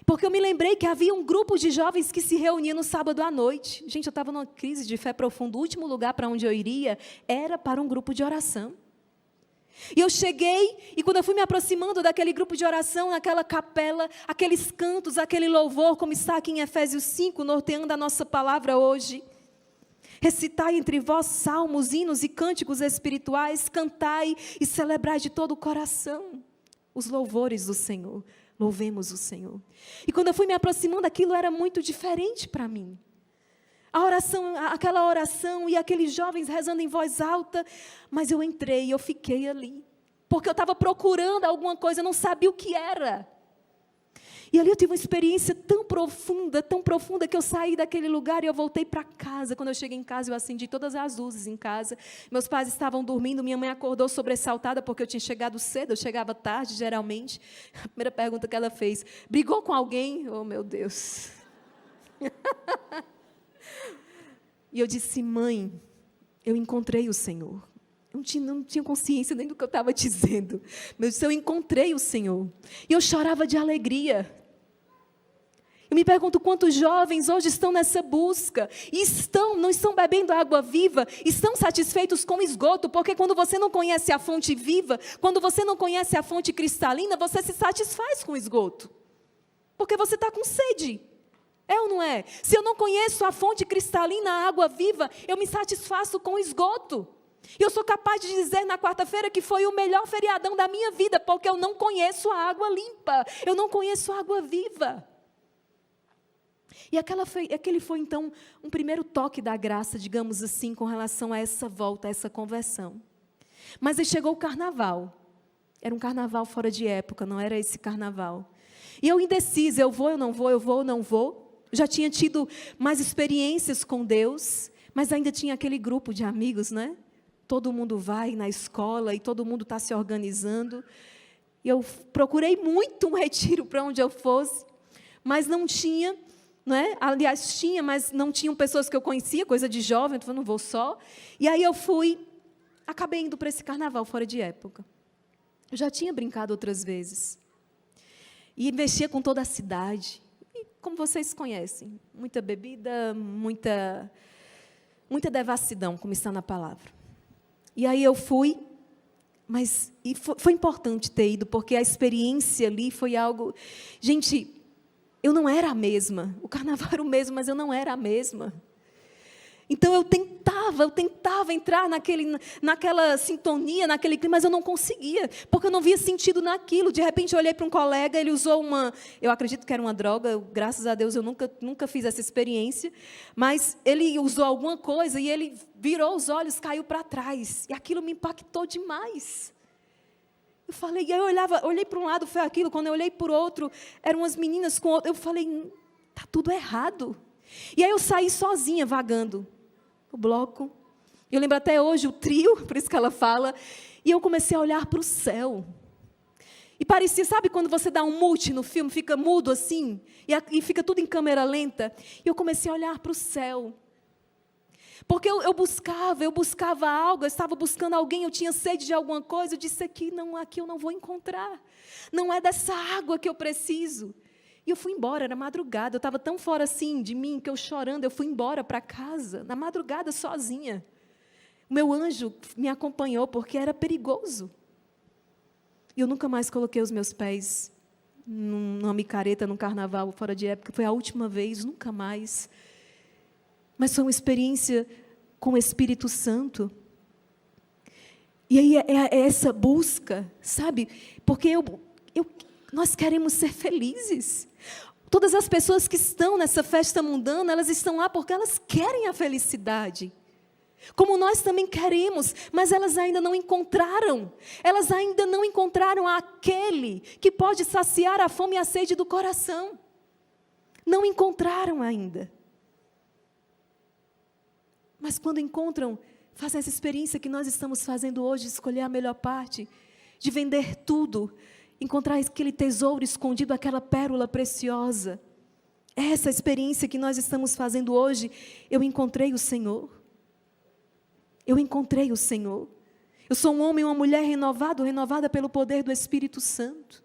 Porque eu me lembrei que havia um grupo de jovens que se reuniam no sábado à noite. Gente, eu estava numa crise de fé profunda. O último lugar para onde eu iria era para um grupo de oração. E eu cheguei, e quando eu fui me aproximando daquele grupo de oração, naquela capela, aqueles cantos, aquele louvor, como está aqui em Efésios 5, norteando a nossa palavra hoje. Recitai entre vós salmos, hinos e cânticos espirituais, cantai e celebrai de todo o coração os louvores do Senhor. Louvemos o Senhor. E quando eu fui me aproximando, aquilo era muito diferente para mim. A oração, aquela oração e aqueles jovens rezando em voz alta, mas eu entrei, eu fiquei ali. Porque eu estava procurando alguma coisa, eu não sabia o que era. E ali eu tive uma experiência tão profunda, que eu saí daquele lugar e eu voltei para casa. Quando eu cheguei em casa, eu acendi todas as luzes em casa. Meus pais estavam dormindo, minha mãe acordou sobressaltada, porque eu tinha chegado cedo, eu chegava tarde, geralmente. A primeira pergunta que ela fez, brigou com alguém? Oh, meu Deus. E eu disse, mãe, eu encontrei o Senhor. Eu não tinha consciência nem do que eu estava dizendo. Mas eu encontrei o Senhor. E eu chorava de alegria. Eu me pergunto quantos jovens hoje estão nessa busca, e não estão bebendo água viva, estão satisfeitos com esgoto, porque quando você não conhece a fonte viva, quando você não conhece a fonte cristalina, você se satisfaz com esgoto, porque você está com sede, é ou não é? Se eu não conheço a fonte cristalina, a água viva, eu me satisfaço com esgoto. E eu sou capaz de dizer na quarta-feira que foi o melhor feriadão da minha vida, porque eu não conheço a água limpa, eu não conheço a água viva. E aquele foi, então, um primeiro toque da graça, digamos assim, com relação a essa volta, a essa conversão. Mas aí chegou o carnaval. Era um carnaval fora de época, não era esse carnaval. E eu indecisa, eu vou, eu não vou, eu vou, eu não vou. Já tinha tido mais experiências com Deus, mas ainda tinha aquele grupo de amigos, né? Todo mundo vai na escola e todo mundo está se organizando. E eu procurei muito um retiro para onde eu fosse, mas não tinha... Não é? Aliás, tinha, mas não tinham pessoas que eu conhecia, coisa de jovem, então eu não vou só. E aí eu acabei indo para esse carnaval fora de época. Eu já tinha brincado outras vezes. E mexia com toda a cidade. E como vocês conhecem, muita bebida, muita devassidão, como está na palavra. E aí eu fui, mas foi importante ter ido, porque a experiência ali foi algo... Gente... Eu não era a mesma. O carnaval era o mesmo, mas eu não era a mesma. Então eu tentava entrar naquela sintonia, naquele clima, mas eu não conseguia, porque eu não via sentido naquilo. De repente eu olhei para um colega, ele usou eu acredito que era uma droga, graças a Deus eu nunca fiz essa experiência, mas ele usou alguma coisa e ele virou os olhos, caiu para trás. E aquilo me impactou demais. Eu falei, e aí eu olhei para um lado, foi aquilo, quando eu olhei para o outro, eram umas meninas com outro, eu falei, está tudo errado. E aí eu saí sozinha, vagando, o bloco. Eu lembro até hoje o trio, por isso que ela fala, e eu comecei a olhar para o céu. E parecia, sabe quando você dá um mute no filme, fica mudo assim, e fica tudo em câmera lenta? E eu comecei a olhar para o céu. Porque eu buscava algo, eu estava buscando alguém, eu tinha sede de alguma coisa, eu disse aqui eu não vou encontrar. Não é dessa água que eu preciso. E eu fui embora, era madrugada, eu estava tão fora assim de mim, que eu chorando, eu fui embora para casa, na madrugada sozinha. O meu anjo me acompanhou, porque era perigoso. E eu nunca mais coloquei os meus pés numa micareta, num carnaval fora de época, foi a última vez, nunca mais. Mas foi uma experiência com o Espírito Santo. E aí é essa busca, sabe? Porque Nós queremos ser felizes. Todas as pessoas que estão nessa festa mundana, elas estão lá porque elas querem a felicidade. Como nós também queremos, mas elas ainda não encontraram. Elas ainda não encontraram aquele que pode saciar a fome e a sede do coração. Não encontraram ainda. Mas quando encontram, fazem essa experiência que nós estamos fazendo hoje, de escolher a melhor parte, de vender tudo, encontrar aquele tesouro escondido, aquela pérola preciosa. Essa experiência que nós estamos fazendo hoje, eu encontrei o Senhor. Eu encontrei o Senhor. Eu sou um homem e uma mulher renovada pelo poder do Espírito Santo.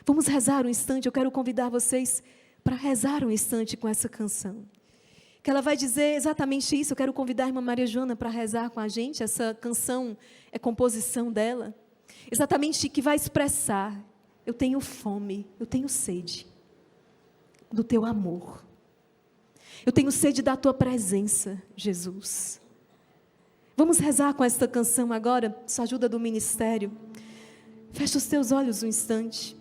Vamos rezar um instante, eu quero convidar vocês para rezar um instante com essa canção. Que ela vai dizer exatamente isso. Eu quero convidar a irmã Maria Joana para rezar com a gente. Essa canção é composição dela. Exatamente que vai expressar: eu tenho fome, eu tenho sede do teu amor. Eu tenho sede da tua presença, Jesus. Vamos rezar com esta canção agora, com a ajuda do ministério. Fecha os teus olhos um instante.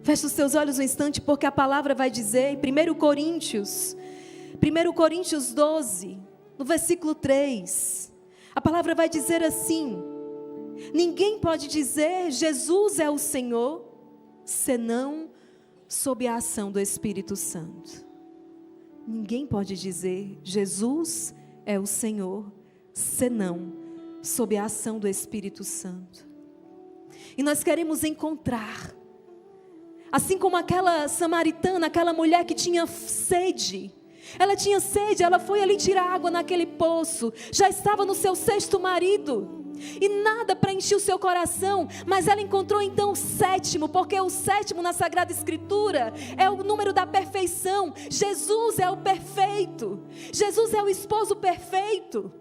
Fecha os teus olhos um instante, porque a palavra vai dizer, em 1 Coríntios 12, no versículo 3, a palavra vai dizer assim: ninguém pode dizer Jesus é o Senhor, senão sob a ação do Espírito Santo. Ninguém pode dizer Jesus é o Senhor, senão sob a ação do Espírito Santo. E nós queremos encontrar, assim como aquela samaritana, aquela mulher que tinha sede. Ela tinha sede, ela foi ali tirar água naquele poço, já estava no seu 6º marido, e nada preencheu o seu coração, mas ela encontrou então o 7º, porque o 7º na Sagrada Escritura é o número da perfeição. Jesus é o perfeito, Jesus é o esposo perfeito,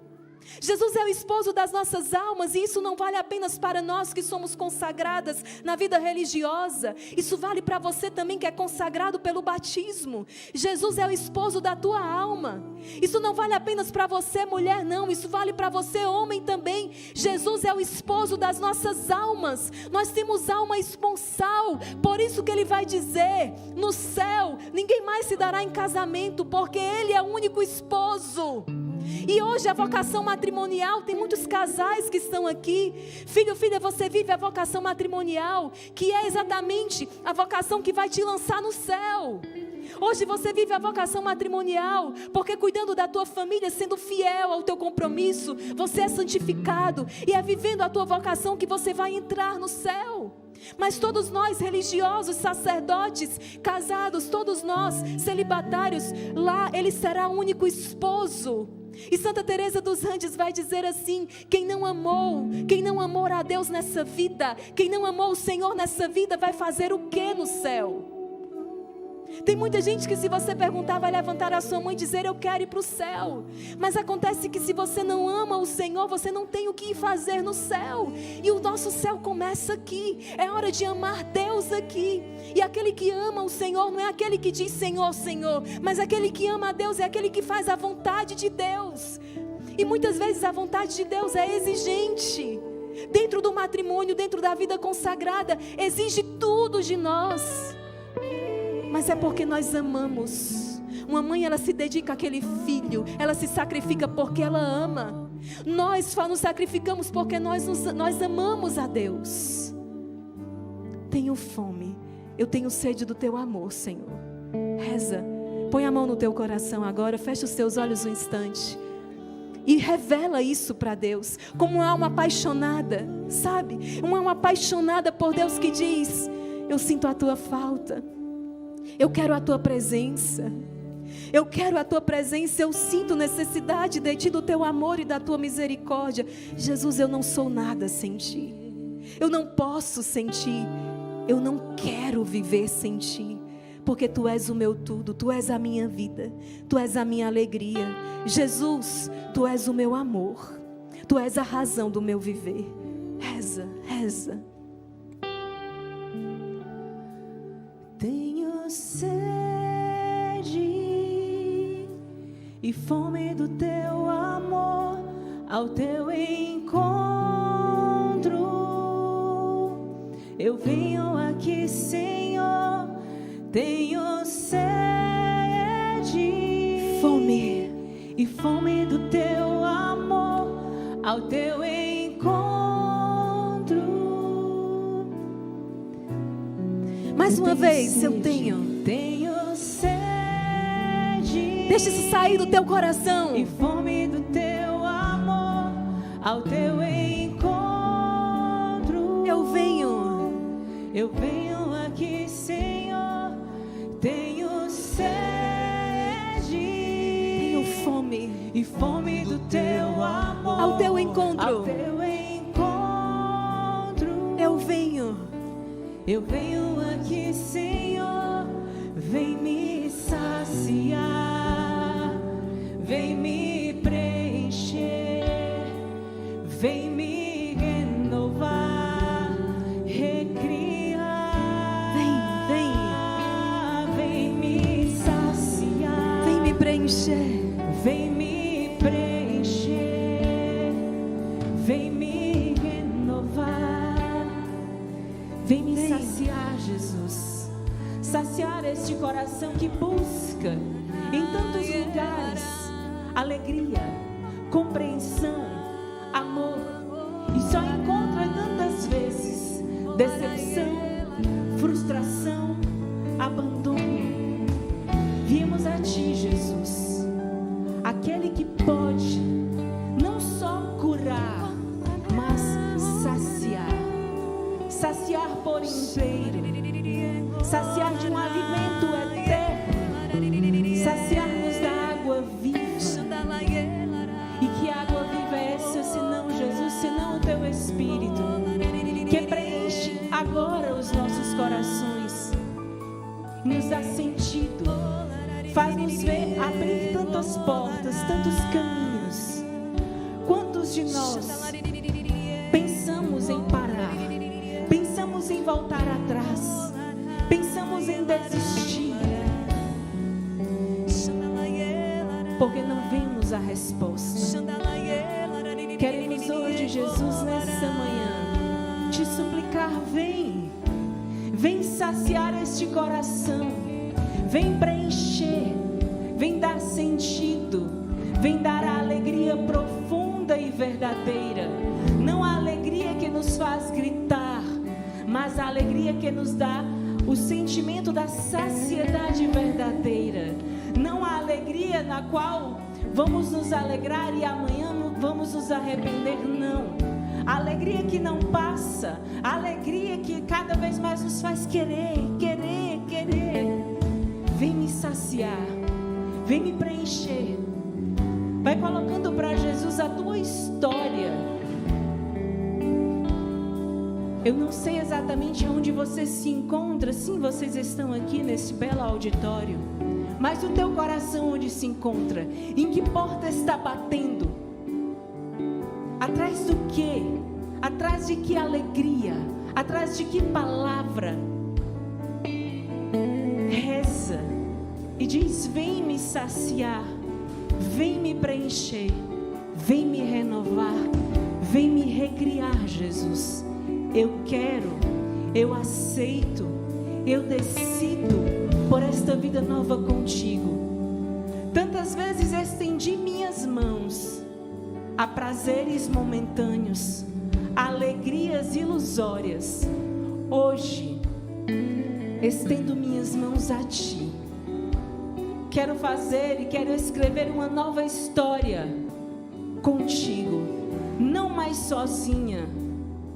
Jesus é o esposo das nossas almas. E isso não vale apenas para nós que somos consagradas na vida religiosa, isso vale para você também que é consagrado pelo batismo. Jesus é o esposo da tua alma. Isso não vale apenas para você mulher, não, isso vale para você homem também. Jesus é o esposo das nossas almas. Nós temos alma esponsal, por isso que ele vai dizer: no céu ninguém mais se dará em casamento, porque ele é o único esposo. E hoje a vocação matrimonial, tem muitos casais que estão aqui. Filho, filha, você vive a vocação matrimonial, que é exatamente a vocação que vai te lançar no céu. Hoje você vive a vocação matrimonial, porque cuidando da tua família, sendo fiel ao teu compromisso, você é santificado, e é vivendo a tua vocação que você vai entrar no céu. Mas todos nós, religiosos, sacerdotes, casados, todos nós, celibatários, lá ele será o único esposo. E Santa Teresa dos Andes vai dizer assim: quem não amou a Deus nessa vida, quem não amou o Senhor nessa vida, vai fazer o que no céu? Tem muita gente que, se você perguntar, vai levantar a sua mão e dizer: eu quero ir para o céu. Mas acontece que se você não ama o Senhor, você não tem o que fazer no céu. E o nosso céu começa aqui. É hora de amar Deus aqui. E aquele que ama o Senhor não é aquele que diz Senhor, Senhor, mas aquele que ama a Deus é aquele que faz a vontade de Deus. E muitas vezes a vontade de Deus é exigente. Dentro do matrimônio, dentro da vida consagrada, exige tudo de nós. Mas é porque nós amamos. Uma mãe, ela se dedica àquele filho, ela se sacrifica porque ela ama. Nós nos sacrificamos porque nós amamos a Deus. Tenho fome, eu tenho sede do teu amor, Senhor. Reza, põe a mão no teu coração agora, fecha os teus olhos um instante e revela isso para Deus, como uma alma apaixonada, sabe? Uma alma apaixonada por Deus que diz: eu sinto a tua falta. Eu quero a tua presença. Eu quero a tua presença. Eu sinto necessidade de ti, do teu amor e da tua misericórdia. Jesus, eu não sou nada sem ti. Eu não posso sem ti. Eu não quero viver sem ti. Porque tu és o meu tudo. Tu és a minha vida. Tu és a minha alegria. Jesus, tu és o meu amor. Tu és a razão do meu viver. Reza, reza. Tenho sede e fome do teu amor, ao teu encontro Eu venho aqui, Senhor, tenho sede, Fome. e fome do teu amor, ao teu encontro. Mais uma vez, eu tenho sede. Deixa isso sair do teu coração. E fome do teu amor, ao teu encontro. Eu venho aqui, Senhor, tenho sede. Tenho fome. E fome do teu amor, Ao teu encontro. ao teu encontro. Eu venho aqui, Senhor, vem me saciar, vem me preencher, vem me renovar, recriar. Vem me saciar, Vem me preencher. vem me preencher, vem me renovar, vem me saciar, Jesus. Saciar este coração que busca em tantos lugares alegria, compreensão, amor, e só encontra tantas vezes decepção, frustração, abandono. Viemos a Ti, Jesus, aquele que pode não só curar, mas saciar por inteiro, saciar de um alimento eterno, saciar-nos da água viva. E que água viva é essa, senão Jesus, senão o Teu Espírito, que preenche agora os nossos corações, nos dá sentido, faz-nos ver abrir tantas portas, tantos caminhos. Quantos de nós pensamos em parar, pensamos em voltar atrás, pensamos em desistir, porque não vemos a resposta. Queremos hoje, Jesus, nessa manhã, te suplicar, vem saciar este coração, vem preencher, vem dar sentido, vem dar a alegria profunda e verdadeira. Não a alegria que nos faz gritar, mas a alegria que nos dá o sentimento da saciedade verdadeira. Não a alegria na qual vamos nos alegrar e amanhã vamos nos arrepender, não. A alegria que não passa, a alegria que cada vez mais nos faz querer. Vem me saciar, vem me preencher. Vai colocando para Jesus a tua história. Eu não sei exatamente onde você se encontra. Sim, vocês estão aqui nesse belo auditório, mas o teu coração onde se encontra? Em que porta está batendo? Atrás do quê? Atrás de que alegria? Atrás de que palavra? Reza e diz: vem me saciar, vem me preencher, vem me renovar, vem me recriar, Jesus. Eu quero, eu aceito, eu decido por esta vida nova contigo. Tantas vezes estendi minhas mãos a prazeres momentâneos, a alegrias ilusórias. Hoje, estendo minhas mãos a Ti. Quero fazer e quero escrever uma nova história contigo, não mais sozinha,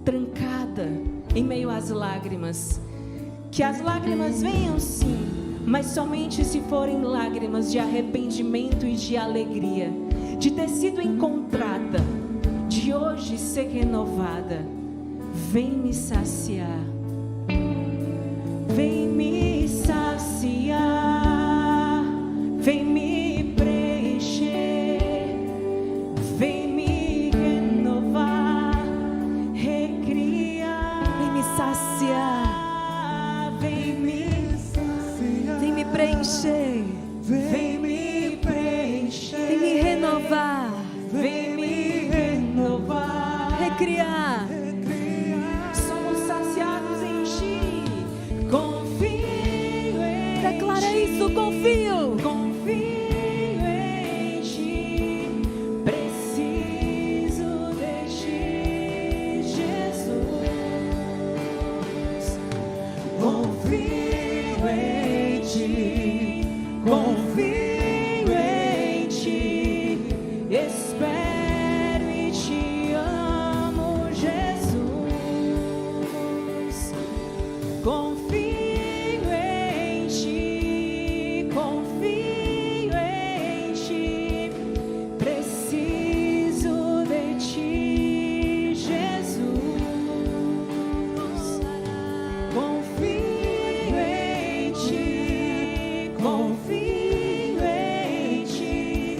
trancada em meio às lágrimas. Que as lágrimas venham sim, mas somente se forem lágrimas de arrependimento e de alegria, de ter sido encontrada, de hoje ser renovada. Vem me saciar, vem me saciar, vem me preencher, vem me renovar, recriar. Vem me saciar, vem me preencher, vem me preencher, vem me renovar, vem me renovar, recriar. Somos saciados em o confio. Confio em ti, preciso de ti, Jesus. Confio em ti, confio em ti, espero e te amo, Jesus. Confio em ti, confio em ti, preciso de ti, Jesus. Confio em ti, confio em ti,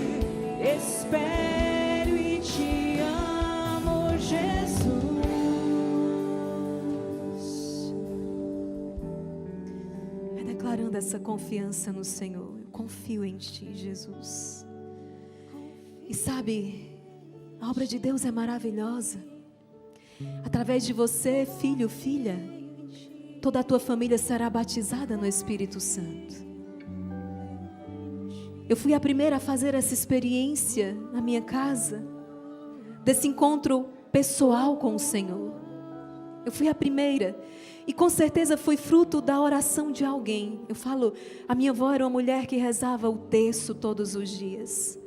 espero e te amo, Jesus. Vai declarando essa confiança no Senhor. Eu confio em ti, Jesus. E sabe, a obra de Deus é maravilhosa. Através de você, filho, filha, toda a tua família será batizada no Espírito Santo. Eu fui a primeira a fazer essa experiência na minha casa, desse encontro pessoal com o Senhor. Eu fui a primeira, e com certeza foi fruto da oração de alguém. Eu falo, a minha avó era uma mulher que rezava o terço todos os dias.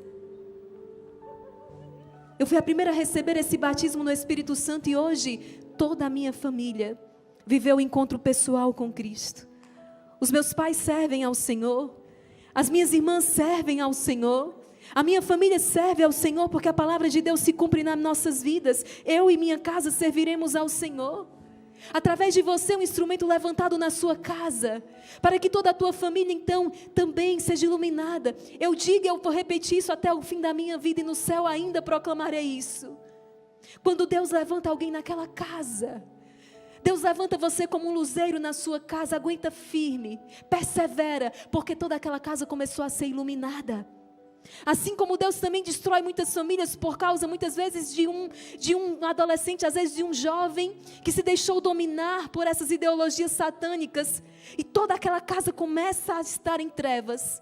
Eu fui a primeira a receber esse batismo no Espírito Santo, e hoje toda a minha família viveu o encontro pessoal com Cristo. Os meus pais servem ao Senhor, as minhas irmãs servem ao Senhor, a minha família serve ao Senhor, porque a palavra de Deus se cumpre nas nossas vidas. Eu e minha casa serviremos ao Senhor. Através de você, um instrumento levantado na sua casa, para que toda a tua família então também seja iluminada. Eu digo, eu vou repetir isso até o fim da minha vida, e no céu ainda proclamarei isso. Quando Deus levanta alguém naquela casa, Deus levanta você como um luzeiro na sua casa. Aguenta firme, persevera, porque toda aquela casa começou a ser iluminada. Assim como Deus também destrói muitas famílias por causa muitas vezes de um adolescente, às vezes de um jovem que se deixou dominar por essas ideologias satânicas, e toda aquela casa começa a estar em trevas.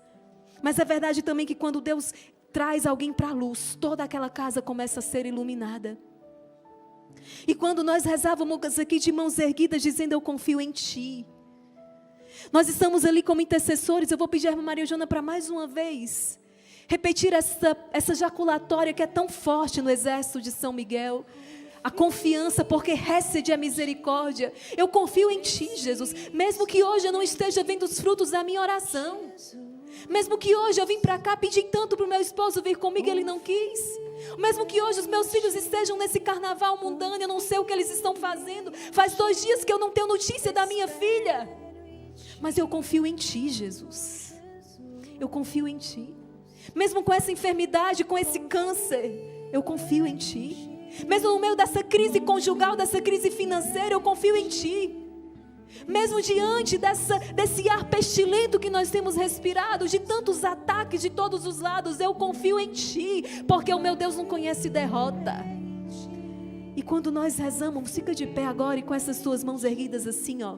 Mas é verdade também que quando Deus traz alguém para a luz, toda aquela casa começa a ser iluminada. E quando nós rezávamos aqui de mãos erguidas dizendo eu confio em ti, nós estamos ali como intercessores. Eu vou pedir a irmã Maria Joana para mais uma vez repetir essa jaculatória que é tão forte no exército de São Miguel. A confiança, porque Hesed é misericórdia. Eu confio em ti, Jesus. Mesmo que hoje eu não esteja vendo os frutos da minha oração, mesmo que hoje eu vim para cá pedir tanto para o meu esposo vir comigo e ele não quis, mesmo que hoje os meus filhos estejam nesse carnaval mundano, eu não sei o que eles estão fazendo, faz 2 dias que eu não tenho notícia da minha filha, mas eu confio em ti, Jesus. Eu confio em ti. Mesmo com essa enfermidade, com esse câncer, eu confio em ti. Mesmo no meio dessa crise conjugal, dessa crise financeira, eu confio em ti. Mesmo diante desse ar pestilento que nós temos respirado, de tantos ataques de todos os lados, eu confio em ti, porque o meu Deus não conhece derrota. E quando nós rezamos, fica de pé agora e com essas tuas mãos erguidas assim, ó.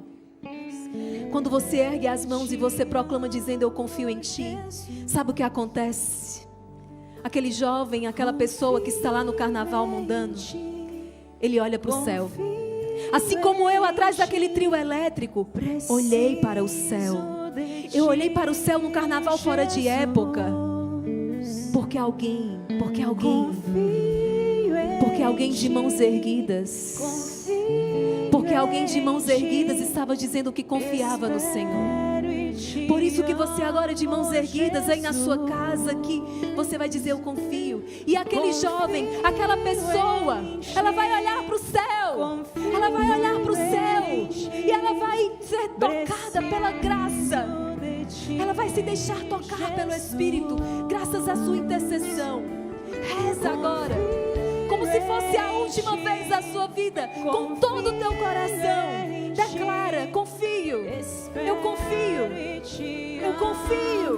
Quando você ergue as mãos e você proclama dizendo eu confio em ti, sabe o que acontece? Aquele jovem, aquela pessoa que está lá no carnaval mundano, ele olha para o céu. Assim como eu, atrás daquele trio elétrico, olhei para o céu. Eu olhei para o céu no carnaval fora de época, porque alguém de mãos erguidas, porque alguém de mãos erguidas estava dizendo que confiava no Senhor. Por isso que você agora de mãos erguidas aí na sua casa, que você vai dizer eu confio. E aquele jovem, aquela pessoa, ela vai olhar para o céu, ela vai olhar para o céu, e ela vai ser tocada pela graça, ela vai se deixar tocar pelo Espírito, graças à sua intercessão. Reza agora, como se fosse a última vez da sua vida, com todo o teu coração. Declara, confio, eu confio, eu confio.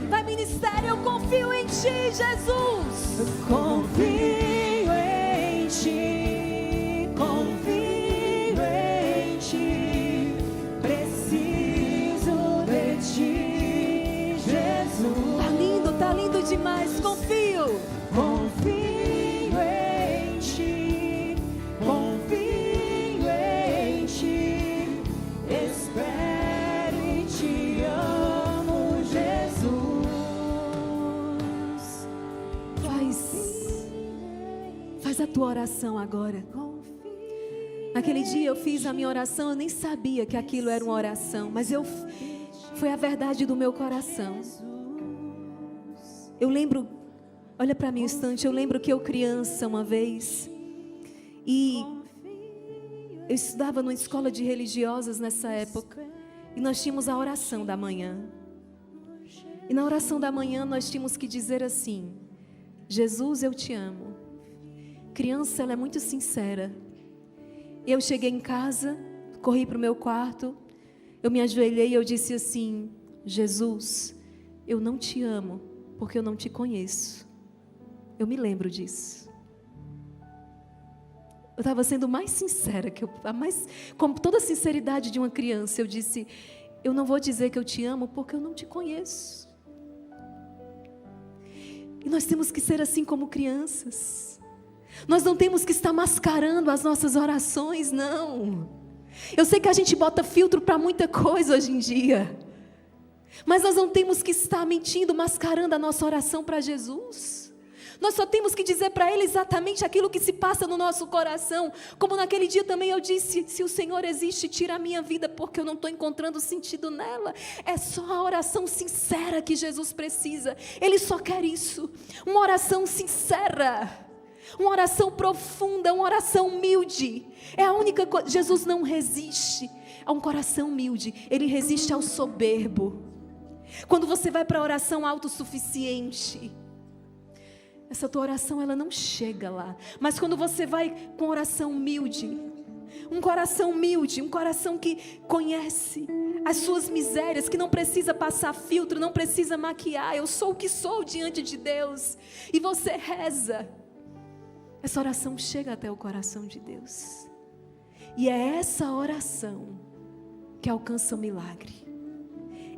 Vai ministério, eu confio em ti, Jesus. Eu confio em ti, confio em ti, preciso de ti, Confio demais, confio. Confio em ti, confio em ti, espero e te amo, Jesus. Faz a tua oração agora. Naquele dia eu fiz a minha oração, eu nem sabia que aquilo era uma oração, mas foi a verdade do meu coração. Eu lembro, olha para mim um instante, eu lembro que eu criança uma vez, e eu estudava numa escola de religiosas nessa época, e nós tínhamos a oração da manhã. E na oração da manhã nós tínhamos que dizer assim: Jesus, eu te amo. Criança, ela é muito sincera. Eu cheguei em casa, corri para o meu quarto, eu me ajoelhei e eu disse assim: Jesus, eu não te amo porque eu não te conheço. Eu me lembro disso. Eu estava sendo mais sincera, com toda a sinceridade de uma criança. Eu disse: eu não vou dizer que eu te amo porque eu não te conheço. E nós temos que ser assim como crianças. Nós não temos que estar mascarando as nossas orações, não. Eu sei que a gente bota filtro para muita coisa hoje em dia, mas nós não temos que estar mentindo, mascarando a nossa oração para Jesus. Nós só temos que dizer para Ele exatamente aquilo que se passa no nosso coração. Como naquele dia também eu disse: se o Senhor existe, tira a minha vida, porque eu não estou encontrando sentido nela. É só a oração sincera que Jesus precisa. Ele só quer isso, uma oração sincera, uma oração profunda, uma oração humilde. É a única coisa. Jesus não resiste a um coração humilde, Ele resiste ao soberbo. Quando você vai para a oração autossuficiente, essa tua oração ela não chega lá. Mas quando você vai com oração humilde, um coração humilde, um coração que conhece as suas misérias, que não precisa passar filtro, não precisa maquiar, eu sou o que sou diante de Deus, e você reza, essa oração chega até o coração de Deus. E é essa oração que alcança o milagre.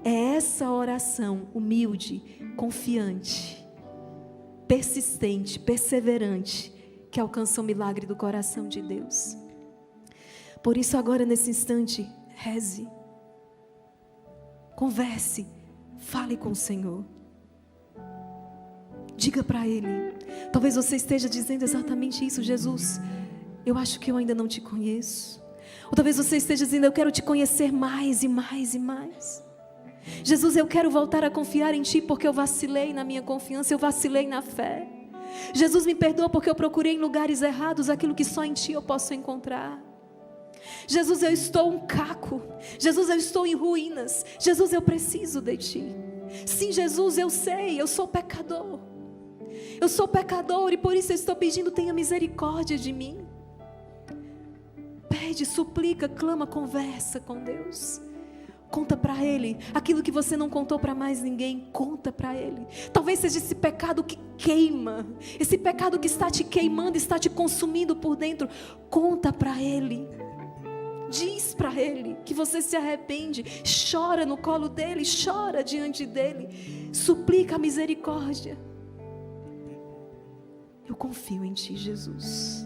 É essa oração humilde, confiante, persistente, perseverante, que alcança o milagre do coração de Deus. Por isso agora nesse instante, reze, converse, fale com o Senhor. Diga para Ele. Talvez você esteja dizendo exatamente isso: Jesus, eu acho que eu ainda não te conheço. Ou talvez você esteja dizendo: eu quero te conhecer mais e mais e mais. Jesus, eu quero voltar a confiar em Ti, porque eu vacilei na minha confiança, eu vacilei na fé. Jesus, me perdoa porque eu procurei em lugares errados aquilo que só em Ti eu posso encontrar. Jesus, eu estou um caco. Jesus, eu estou em ruínas. Jesus, eu preciso de Ti. Sim, Jesus, eu sei, eu sou pecador. Eu sou pecador e por isso eu estou pedindo: tenha misericórdia de mim. Pede, suplica, clama, conversa com Deus. Conta para Ele aquilo que você não contou para mais ninguém. Conta para Ele. Talvez seja esse pecado que queima, esse pecado que está te queimando, está te consumindo por dentro. Conta para Ele. Diz para Ele que você se arrepende. Chora no colo dEle, chora diante dEle. Suplica a misericórdia. Eu confio em Ti, Jesus.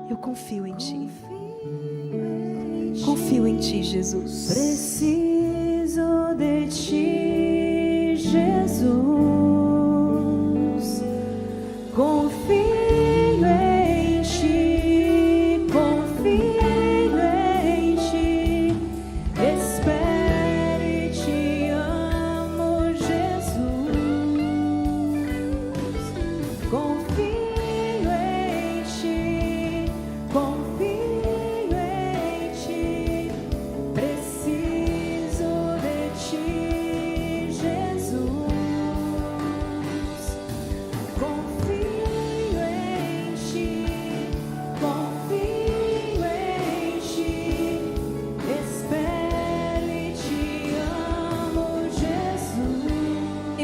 Eu confio em Ti. Confio em Ti, Jesus. Preciso de Ti, Jesus. Confio em Ti, confio em Ti. Espero e Te amo, Jesus. Confio em Ti, confio.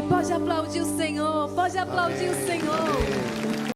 Pode aplaudir o Senhor, pode aplaudir o Senhor.